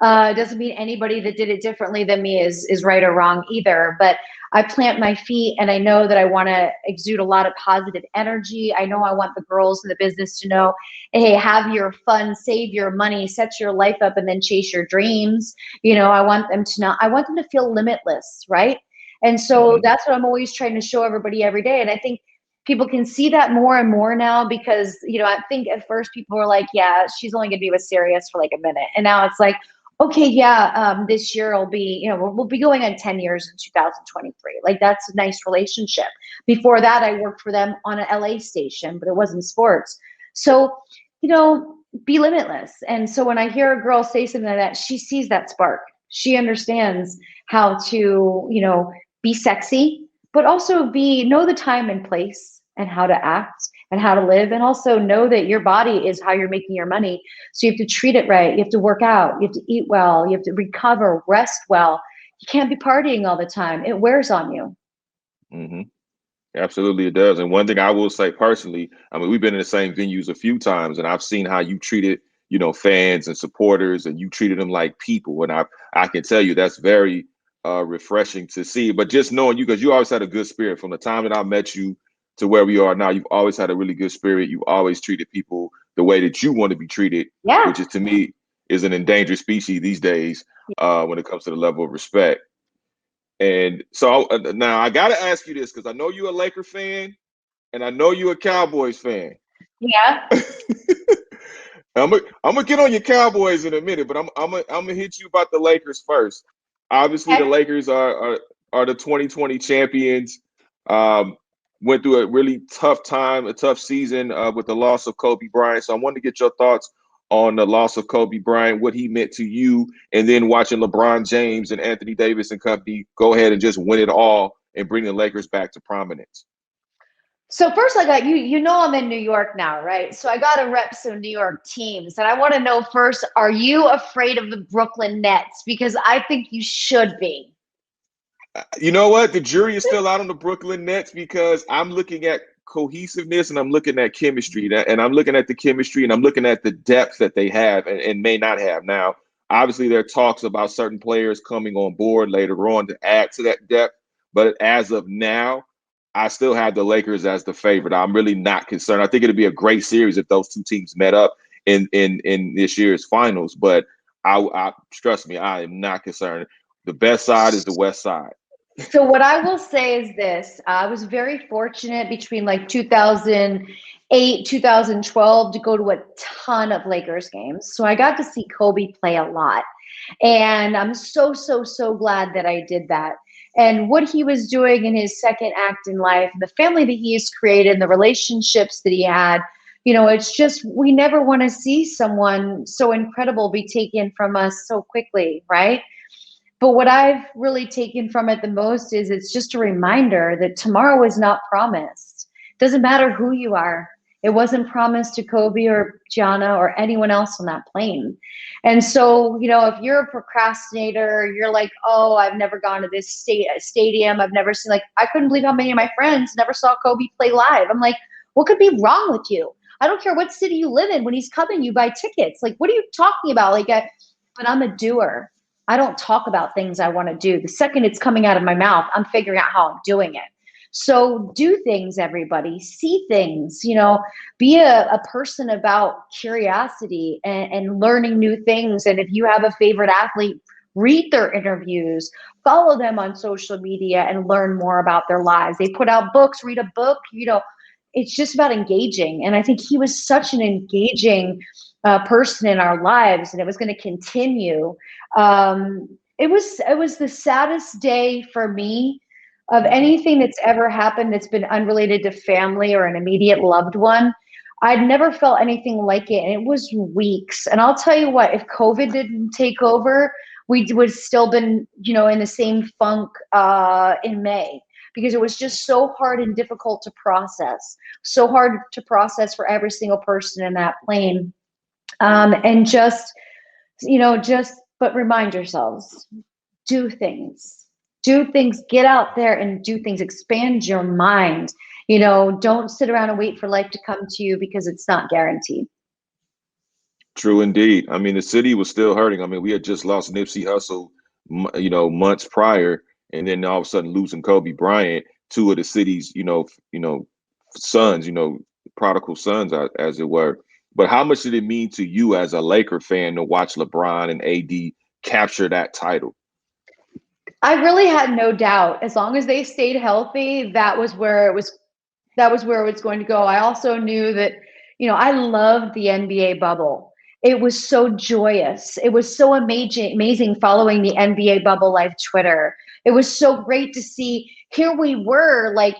Doesn't mean anybody that did it differently than me is right or wrong either. But I plant my feet, and I know that I want to exude a lot of positive energy. I know I want the girls in the business to know, hey, have your fun, save your money, set your life up, and then chase your dreams. I want them to feel limitless, right? And so that's what I'm always trying to show everybody every day. And I think people can see that more and more now because, I think at first people were like, yeah, she's only going to be with Sirius for like a minute. And now it's like, okay, yeah, this year will be, we'll be going on 10 years in 2023. Like, that's a nice relationship. Before that, I worked for them on an LA station, but it wasn't sports. So, be limitless. And so when I hear a girl say something like that, she sees that spark. She understands how to, be sexy, but also know the time and place and how to act and how to live. And also know that your body is how you're making your money. So you have to treat it right. You have to work out. You have to eat well. You have to recover, rest well. You can't be partying all the time. It wears on you. Mm-hmm. Absolutely, it does. And one thing I will say personally, I mean, we've been in the same venues a few times, and I've seen how you treated, fans and supporters, and you treated them like people. And I can tell you that's very refreshing to see. But just knowing you, because you always had a good spirit from the time that I met you to where we are now, you've always had a really good spirit. You've always treated people the way that you want to be treated, Yeah. which is to me is an endangered species these days when it comes to the level of respect. And so now I got to ask you this because I know you're a Laker fan and I know you're a Cowboys fan. Yeah. I'm gonna get on your Cowboys in a minute, but I'm gonna hit you about the Lakers first. Obviously, the Okay. Lakers are the 2020 champions. Went through a really tough time, a tough season with the loss of Kobe Bryant. So I wanted to get your thoughts on the loss of Kobe Bryant, what he meant to you, and then watching LeBron James and Anthony Davis and company go ahead and just win it all and bring the Lakers back to prominence. So first, I got you. I'm in New York now, right? So I got to rep some New York teams, and I want to know first: are you afraid of the Brooklyn Nets? Because I think you should be. You know what? The jury is still out on the Brooklyn Nets because I'm looking at cohesiveness and I'm looking at chemistry. And I'm looking at the chemistry and I'm looking at the depth that they have and may not have. Now, obviously, there are talks about certain players coming on board later on to add to that depth. But as of now, I still have the Lakers as the favorite. I'm really not concerned. I think it'd be a great series if those two teams met up in this year's finals. But I trust me, I am not concerned. The best side is the West side. So what I will say is this: I was very fortunate between like 2008, 2012 to go to a ton of Lakers games. So I got to see Kobe play a lot. And I'm so, so, so glad that I did that. And what he was doing in his second act in life, the family that he has created, the relationships that he had, it's just, we never want to see someone so incredible be taken from us so quickly, right? But what I've really taken from it the most is it's just a reminder that tomorrow is not promised. It doesn't matter who you are. It wasn't promised to Kobe or Gianna or anyone else on that plane. And so, if you're a procrastinator, you're like, oh, I've never gone to this stadium. I've never seen, like, I couldn't believe how many of my friends never saw Kobe play live. I'm like, what could be wrong with you? I don't care what city you live in. When he's coming, you buy tickets. Like, what are you talking about? But I'm a doer. I don't talk about things I want to do. The second it's coming out of my mouth, I'm figuring out how I'm doing it. So do things, everybody. See things, be a person about curiosity and learning new things. And if you have a favorite athlete, read their interviews, follow them on social media and learn more about their lives. They put out books, read a book, it's just about engaging. And I think he was such an engaging person in our lives, and it was going to continue. It was the saddest day for me of anything that's ever happened that's been unrelated to family or an immediate loved one. I'd never felt anything like it, and it was weeks. And I'll tell you what, if COVID didn't take over, we would still been, in the same funk in May, because it was just so hard and difficult to process, so hard to process for every single person in that plane. And but remind yourselves, do things, get out there and do things, expand your mind. Don't sit around and wait for life to come to you because it's not guaranteed. True indeed. I mean, the city was still hurting. I mean, we had just lost Nipsey Hussle, months prior, and then all of a sudden losing Kobe Bryant, two of the city's, sons, prodigal sons, as it were. But how much did it mean to you as a Laker fan to watch LeBron and AD capture that title? I really had no doubt. As long as they stayed healthy, that was where it was. that was where it was going to go. I also knew that, I loved the NBA bubble. It was so joyous. It was so amazing following the NBA bubble live Twitter. It was so great to see. Here we were, like,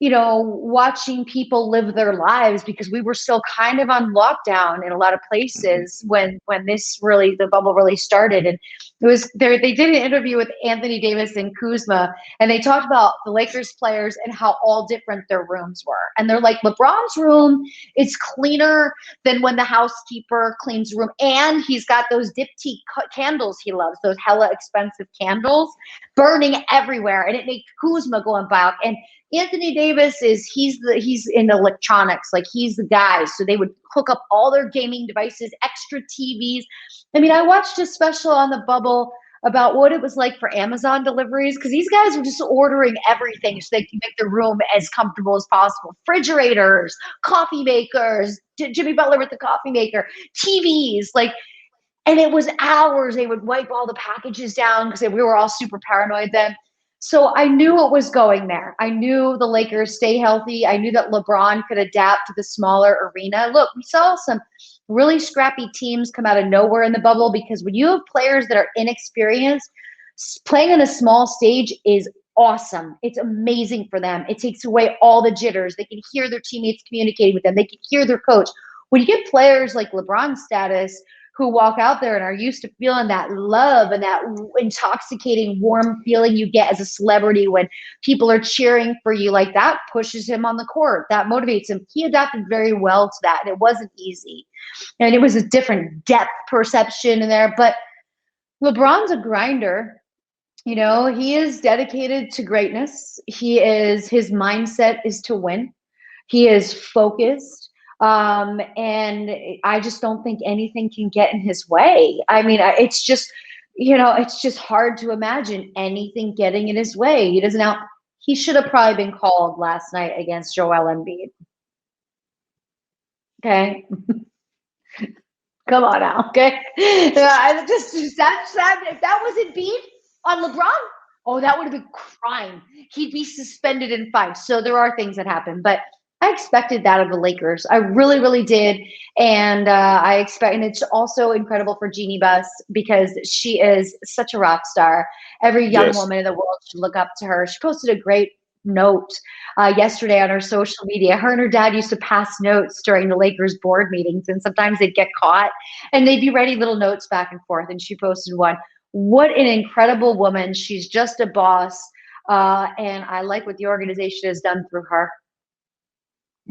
watching people live their lives because we were still kind of on lockdown in a lot of Mhm. places when the bubble really started. And it was there. They did an interview with Anthony Davis and Kuzma, and they talked about the Lakers players and how all different their rooms were. And they're like, LeBron's room is cleaner than when the housekeeper cleans the room. And he's got those diptyque candles he loves, those hella expensive candles burning everywhere. And it made Kuzma go and back. And Anthony Davis he's in electronics, like he's the guy. So they would hook up all their gaming devices, extra TVs. I mean, I watched a special on the bubble about what it was like for Amazon deliveries because these guys were just ordering everything so they can make their room as comfortable as possible. Refrigerators, coffee makers, Jimmy Butler with the coffee maker, TVs, like, and it was hours. They would wipe all the packages down because we were all super paranoid then. So I knew it was going there. I knew the Lakers stay healthy. I knew that LeBron could adapt to the smaller arena. Look, we saw some really scrappy teams come out of nowhere in the bubble because when you have players that are inexperienced, playing on a small stage is awesome. It's amazing for them. It takes away all the jitters. They can hear their teammates communicating with them. They can hear their coach. When you get players like LeBron's status who walk out there and are used to feeling that love and that intoxicating, warm feeling you get as a celebrity when people are cheering for you, like that pushes him on the court. That motivates him. He adapted very well to that, and it wasn't easy. And it was a different depth perception in there. But LeBron's a grinder. He is dedicated to greatness. His mindset is to win. He is focused. And I just don't think anything can get in his way. I mean, it's just hard to imagine anything getting in his way. He should have probably been called last night against Joel Embiid. Okay. Come on now. Okay. If that wasn't beat on LeBron, oh, that would have been crime. He'd be suspended in 5. So there are things that happen, but I expected that of the Lakers. I really, really did. And and it's also incredible for Jeannie Buss because she is such a rock star. Every young Yes. woman in the world should look up to her. She posted a great note yesterday on her social media. Her and her dad used to pass notes during the Lakers board meetings, and sometimes they'd get caught and they'd be writing little notes back and forth. And she posted one. What an incredible woman. She's just a boss. And I like what the organization has done through her.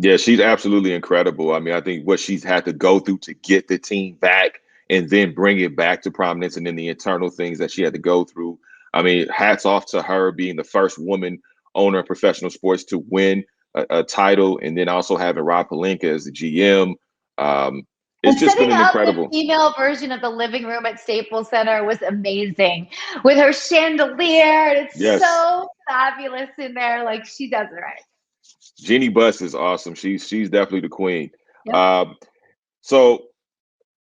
Yeah, she's absolutely incredible. I mean, I think what she's had to go through to get the team back and then bring it back to prominence and then the internal things that she had to go through. I mean, hats off to her being the first woman owner of professional sports to win a title and then also having Rob Pelinka as the GM. It's And just been setting an up the incredible. female version of the living room at Staples Center was amazing with her chandelier. And it's Yes, so fabulous in there. Like, she does it right. Jeannie Buss is awesome. She's definitely the queen. Yep. Um, so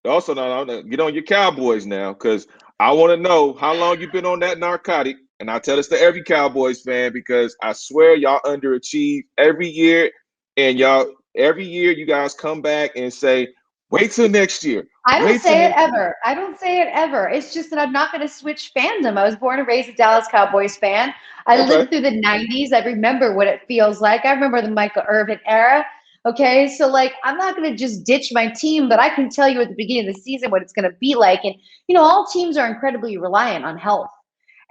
also, now get on your Cowboys now, because I want to know how long you've been on that narcotic. And I tell this to every Cowboys fan because I swear y'all underachieve every year, and every year you guys come back and say, "Wait till next year. I don't Wait till say it next." ever. I don't say it ever. It's just that I'm not going to switch fandom. I was born and raised a Dallas Cowboys fan. I Okay, lived through the 90s. I remember what it feels like. I remember the Michael Irvin era. Okay. So, like, I'm not going to just ditch my team, but I can tell you at the beginning of the season what it's going to be like. And, all teams are incredibly reliant on health.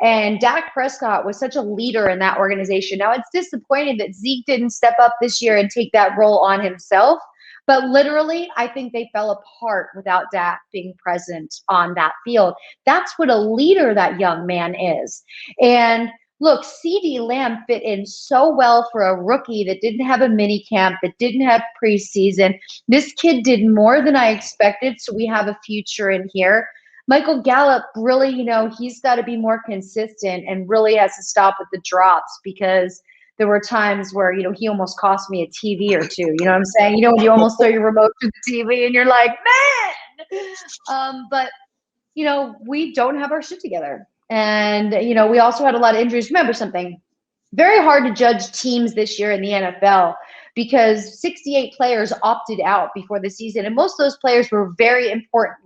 And Dak Prescott was such a leader in that organization. Now, it's disappointing that Zeke didn't step up this year and take that role on himself. But literally, I think they fell apart without Dak being present on that field. That's what a leader that young man is. And look, CD Lamb fit in so well for a rookie that didn't have a mini camp, that didn't have preseason. This kid did more than I expected, so we have a future in here. Michael Gallup really, he's got to be more consistent and really has to stop with the drops because there were times where, he almost cost me a TV or two. You know what I'm saying? When you almost throw your remote to the TV and you're like, man. But, we don't have our shit together. And, we also had a lot of injuries. Remember something, very hard to judge teams this year in the NFL because 68 players opted out before the season. And most of those players were very important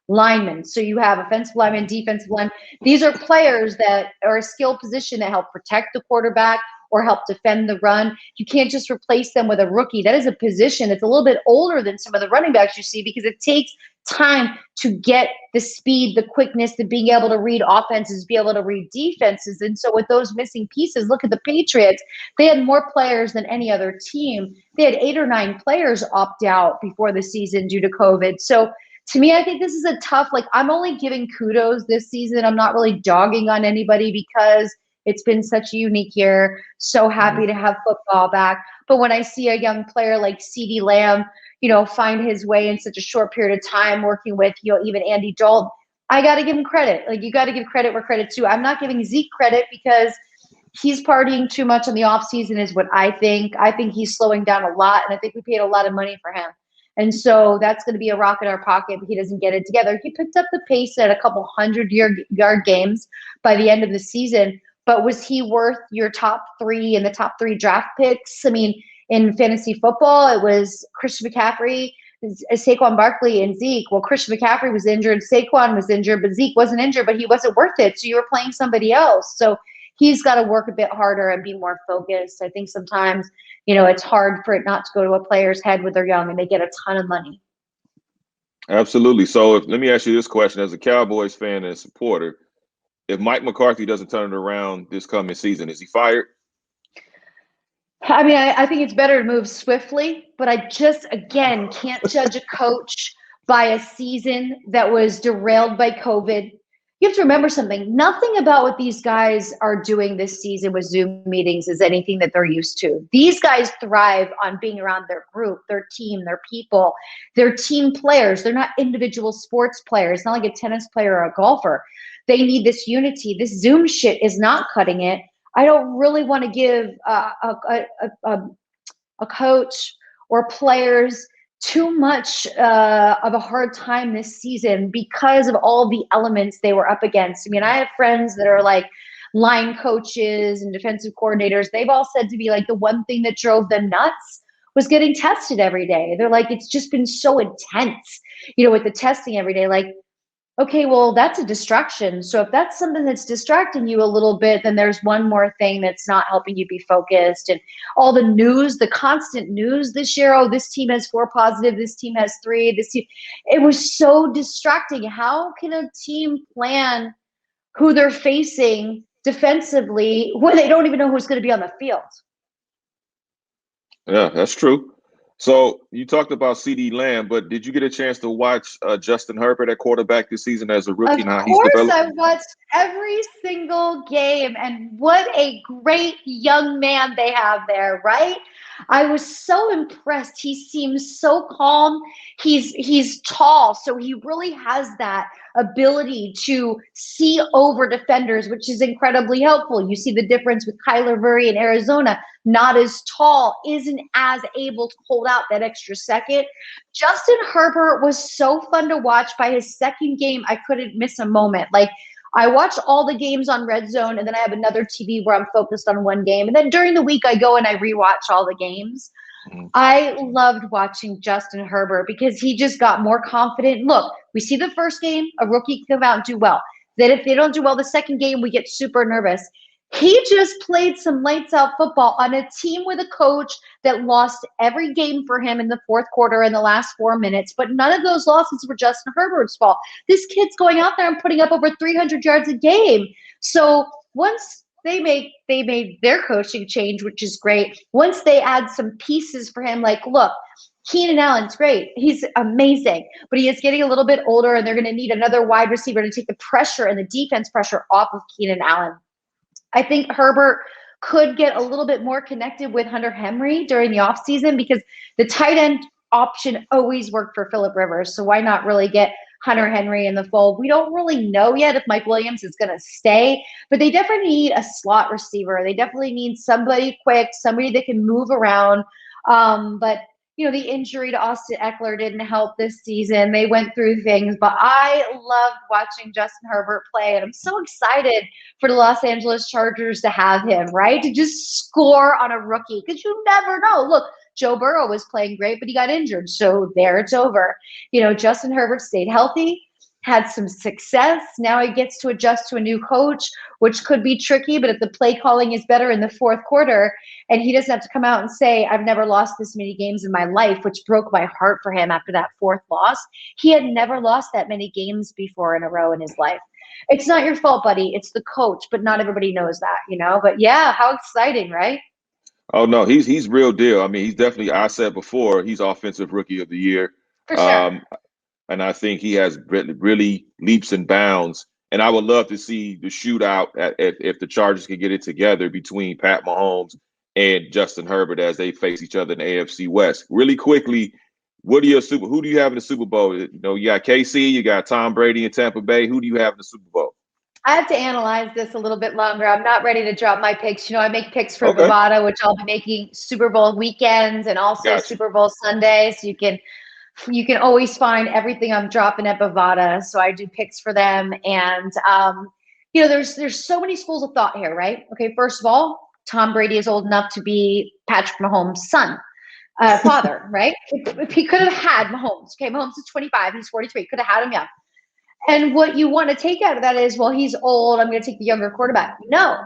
linemen. So you have offensive linemen, defensive linemen. These are players that are a skill position that help protect the quarterback or help defend the run. You can't just replace them with a rookie. That is a position that's a little bit older than some of the running backs you see, because it takes time to get the speed, the quickness, the being able to read offenses, be able to read defenses. And so with those missing pieces, look at the Patriots. They had more players than any other team. They had 8 or 9 players opt out before the season due to COVID. So to me, I think this is a tough, like, I'm only giving kudos this season. I'm not really dogging on anybody because it's been such a unique year. So happy to have football back. But when I see a young player like CeeDee Lamb, find his way in such a short period of time working with, even Andy Dalton, I got to give him credit. Like, you got to give credit where credit's due. I'm not giving Zeke credit because he's partying too much in the offseason is what I think. I think he's slowing down a lot, and I think we paid a lot of money for him. And so that's going to be a rock in our pocket if he doesn't get it together. He picked up the pace at a couple 100-yard games by the end of the season, but was he worth your top 3 and the top 3 draft picks? I mean, in fantasy football, it was Christian McCaffrey, Saquon Barkley, and Zeke. Well, Christian McCaffrey was injured, Saquon was injured, but Zeke wasn't injured, but he wasn't worth it. So you were playing somebody else. So he's got to work a bit harder and be more focused. I think sometimes, it's hard for it not to go to a player's head when they're young and they get a ton of money. Absolutely. So let me ask you this question. As a Cowboys fan and supporter, if Mike McCarthy doesn't turn it around this coming season, is he fired? I mean, I think it's better to move swiftly, but I just, again, can't judge a coach by a season that was derailed by COVID. You have to remember something. Nothing about what these guys are doing this season with Zoom meetings is anything that they're used to. These guys thrive on being around their group, their team, their people, their team players. They're not individual sports players. It's not like a tennis player or a golfer. They need this unity. This Zoom shit is not cutting it. I don't really want to give a coach or players too much of a hard time this season because of all the elements they were up against. I mean, I have friends that are like line coaches and defensive coordinators. They've all said to me, like, the one thing that drove them nuts was getting tested every day. They're like, it's just been so intense, with the testing every day. Like, okay, well, that's a distraction. So if that's something that's distracting you a little bit, then there's one more thing that's not helping you be focused. And all the news, the constant news this year, oh, this team has 4 positive, this team has 3, this team, it was so distracting. How can a team plan who they're facing defensively when they don't even know who's going to be on the field? Yeah, that's true. So you talked about CeeDee Lamb, but did you get a chance to watch Justin Herbert at quarterback this season as a rookie Of and how he's course, developed? I watched every single game, and what a great young man they have there, right? I was so impressed. He seems so calm. He's tall, so he really has that ability to see over defenders, which is incredibly helpful. You see the difference with Kyler Murray in Arizona, not as tall, isn't as able to hold out that extra second. Justin Herbert was so fun to watch. By his second game, I couldn't miss a moment. Like, I watch all the games on Red Zone, and then I have another TV where I'm focused on one game. And then during the week, I go and I rewatch all the games. I loved watching Justin Herbert because he just got more confident. Look, we see the first game, a rookie come out and do well. Then if they don't do well the second game, we get super nervous. He just played some lights out football on a team with a coach that lost every game for him in the fourth quarter in the last 4 minutes. But none of those losses were Justin Herbert's fault. This kid's going out there and putting up over 300 yards a game. So once they made their coaching change, which is great. Once they add some pieces for him, like, look, Keenan Allen's great. He's amazing, but he is getting a little bit older, and they're going to need another wide receiver to take the pressure and the defense pressure off of Keenan Allen. I think Herbert could get a little bit more connected with Hunter Henry during the offseason because the tight end option always worked for Phillip Rivers. So why not really get Hunter Henry in the fold? We don't really know yet if Mike Williams is going to stay, but they definitely need a slot receiver. They definitely need somebody quick, somebody that can move around. But the injury to Austin Eckler didn't help this season. They went through things, but I loved watching Justin Herbert play, and I'm so excited for the Los Angeles Chargers to have him, right? To just score on a rookie, because you never know. Look, Joe Burrow was playing great, but he got injured, so there it's over. Justin Herbert stayed healthy, had some success. Now he gets to adjust to a new coach, which could be tricky, but if the play calling is better in the fourth quarter, and he doesn't have to come out and say, I've never lost this many games in my life, which broke my heart for him after that fourth loss. He had never lost that many games before in a row in his life. It's not your fault, buddy. It's the coach, but not everybody knows that. But yeah, how exciting, right? Oh no, he's real deal. I mean, he's definitely. I said before, he's offensive rookie of the year. For sure. Um, and I think he has really leaps and bounds. And I would love to see the shootout if the Chargers can get it together between Pat Mahomes and Justin Herbert as they face each other in the AFC West. Really quickly, who do you have in the Super Bowl? You got KC, you got Tom Brady in Tampa Bay. Who do you have in the Super Bowl? I have to analyze this a little bit longer. I'm not ready to drop my picks. I make picks for Okay, Bovada, which I'll be making Super Bowl weekends and also got you. Super Bowl Sundays. You can always find everything I'm dropping at Bovada. So I do picks for them. And there's so many schools of thought here, right? Okay, first of all, Tom Brady is old enough to be Patrick Mahomes' father, right? If he could have had Mahomes. Okay, Mahomes is 25, he's 43, could have had him young. And what you want to take out of that is, well, he's old, I'm going to take the younger quarterback. No,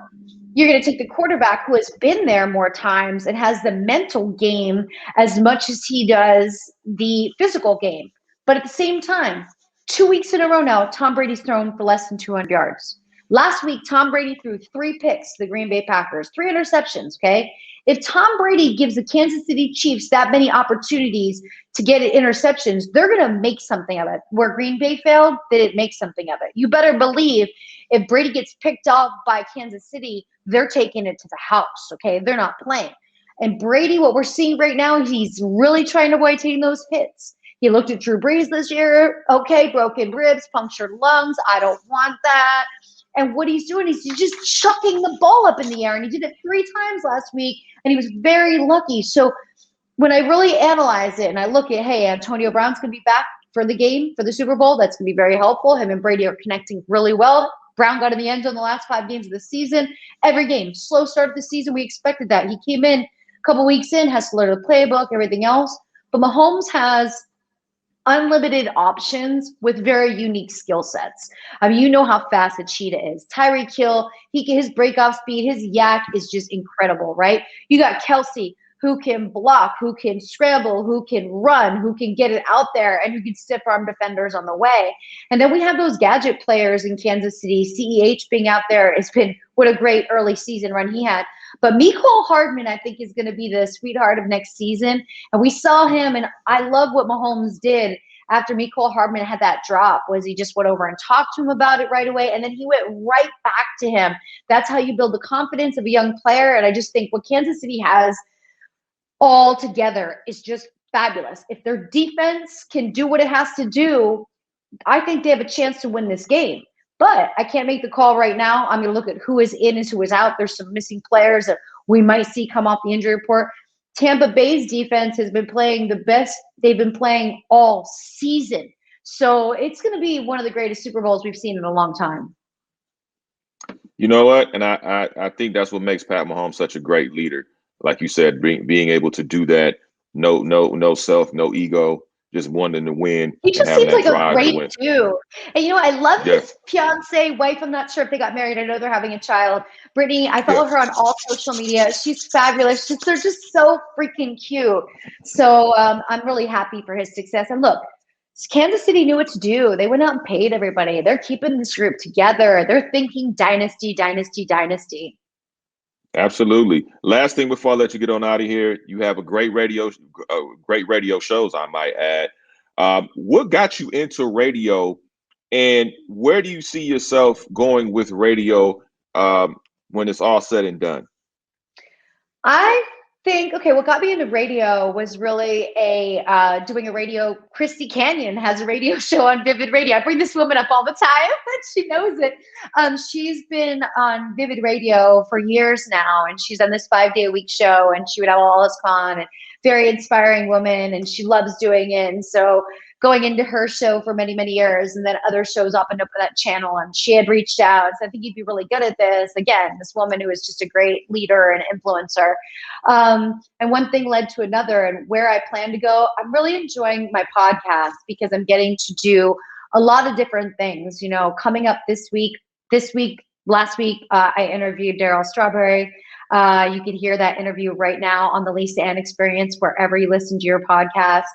you're going to take the quarterback who has been there more times and has the mental game as much as he does the physical game. But at the same time, 2 weeks in a row now, Tom Brady's thrown for less than 200 yards. Last week, Tom Brady threw 3 picks to the Green Bay Packers, 3 interceptions, okay? If Tom Brady gives the Kansas City Chiefs that many opportunities to get interceptions, they're going to make something of it. Where Green Bay failed, they didn't make something of it. You better believe if Brady gets picked off by Kansas City, they're taking it to the house, okay? They're not playing. And Brady, what we're seeing right now, he's really trying to avoid taking those hits. He looked at Drew Brees this year. Okay, broken ribs, punctured lungs. I don't want that. And what he's doing is he's just chucking the ball up in the air. And he did it 3 times last week, and he was very lucky. So when I really analyze it and I look at, hey, Antonio Brown's going to be back for the game, for the Super Bowl, that's going to be very helpful. Him and Brady are connecting really well. Brown got in the end zone the last 5 games of the season. Every game, slow start of the season, we expected that. He came in a couple weeks in, has to learn the playbook, everything else. But Mahomes has unlimited options with very unique skill sets. I mean, you know how fast a cheetah is. Tyreek Hill, his breakoff speed, his yak is just incredible, right? You got Kelsey, who can block, who can scramble, who can run, who can get it out there, and who can stiff arm defenders on the way. And then we have those gadget players in Kansas City. CEH being out there has been what a great early season run he had. But Mecole Hardman, I think, is going to be the sweetheart of next season. And we saw him, and I love what Mahomes did after Mecole Hardman had that drop, was he just went over and talked to him about it right away, and then he went right back to him. That's how you build the confidence of a young player. And I just think what Kansas City has all together is just fabulous. If their defense can do what it has to do, I think they have a chance to win this game. But I can't make the call right now. I'm going to look at who is in and who is out. There's some missing players that we might see come off the injury report. Tampa Bay's defense has been playing the best they've been playing all season. So it's going to be one of the greatest Super Bowls we've seen in a long time. You know what? And I think that's what makes Pat Mahomes such a great leader. Like you said, being able to do that, no self, no ego, just wanting to win He and just having seems that like a drive to great win. dude. And I love Yeah, his fiance, wife. I'm not sure if they got married. I know they're having a child. Brittany, I yeah. follow her on all social media. She's fabulous. They're just so freaking cute. So I'm really happy for his success. And look, Kansas City knew what to do. They went out and paid everybody. They're keeping this group together. They're thinking dynasty, dynasty, dynasty. Absolutely. Last thing before I let you get on out of here, you have a great radio shows, I might add. What got you into radio, and where do you see yourself going with radio when it's all said and done? I think, okay, what got me into radio was really doing a radio. Christy Canyon has a radio show on Vivid Radio. I bring this woman up all the time. She knows it. She's been on Vivid Radio for years now, and she's on this 5-day-a-week show, and she would have Wallace Kahn and very inspiring woman, and she loves doing it. And so going into her show for many, many years, and then other shows opened up for that channel, and she had reached out and said, I think you'd be really good at this. Again, this woman who is just a great leader and influencer. And one thing led to another, and where I plan to go, I'm really enjoying my podcast because I'm getting to do a lot of different things. You know, coming up last week, I interviewed Daryl Strawberry. You can hear that interview right now on the Lisa Ann Experience, wherever you listen to your podcast.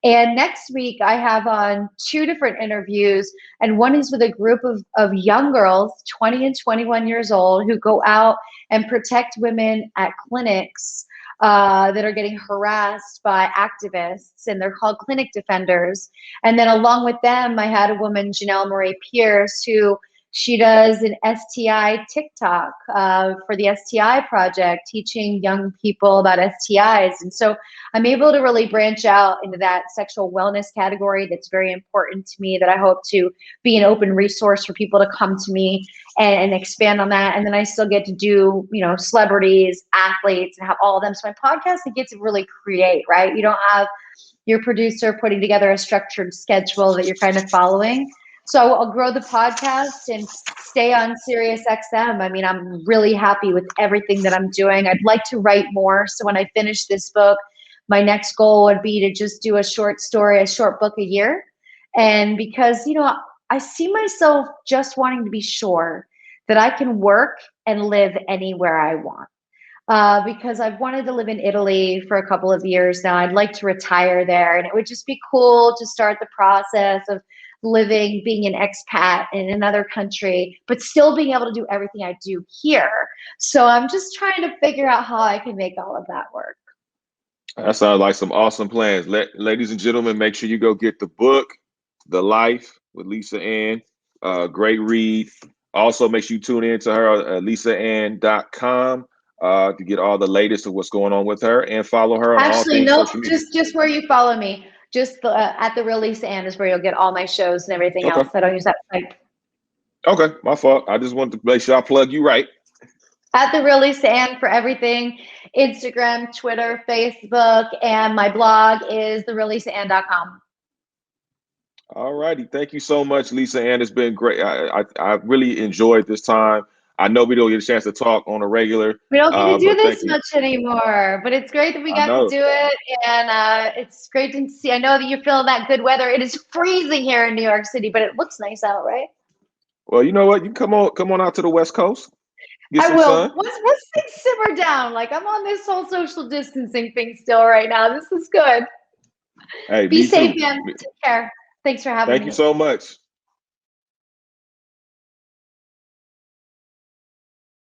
And next week, I have on 2 different interviews, and one is with a group of young girls, 20 and 21 years old, who go out and protect women at clinics that are getting harassed by activists, and they're called clinic defenders. And then along with them, I had a woman, Janelle Marie Pierce, who she does an STI TikTok for the STI Project, teaching young people about STIs. And so I'm able to really branch out into that sexual wellness category that's very important to me, that I hope to be an open resource for people to come to me and expand on that. And then I still get to do, you know, celebrities, athletes, and have all of them. So my podcast, it gets to really create, right? You don't have your producer putting together a structured schedule that you're kind of following. So I'll grow the podcast and stay on Sirius XM. I mean, I'm really happy with everything that I'm doing. I'd like to write more. So when I finish this book, my next goal would be to just do a short story, a short book a year. And because, you know, I see myself just wanting to be sure that I can work and live anywhere I want. Because I've wanted to live in Italy for a couple of years now. I'd like to retire there, and it would just be cool to start the process of living, being an expat in another country, but still being able to do everything I do here. So I'm just trying to figure out how I can make all of that work. That sounds like some awesome plans. Ladies and gentlemen, make sure you go get the book, The Life with Lisa Ann. Great read. Also, make sure you tune in to her at lisaann.com to get all the latest of what's going on with her, and follow her on all Actually, things nope, social media. just where you follow me. Just at the Real Lisa Ann is where you'll get all my shows and everything Okay. else. I don't use that site. Okay, my fault. I just wanted to make sure I plug you right. At the Real Lisa Ann for everything, Instagram, Twitter, Facebook, and my blog is thereallisaann.com. All righty. Thank you so much, Lisa Ann. It's been great. I really enjoyed this time. I know we don't get a chance to talk on a regular, We don't get to do but thank this you. much anymore, but it's great that we I got to know. do it, and it's great to see. I know that you're feeling that good weather. It is freezing here in New York City, but it looks nice out, right? Well, you know what? You come on out to the West Coast, get I some will. sun. Once things simmer down, like I'm on this whole social distancing thing still right now. This is good. Hey, Be me safe, too. man. Take care. Thanks for having Thank you me. so much.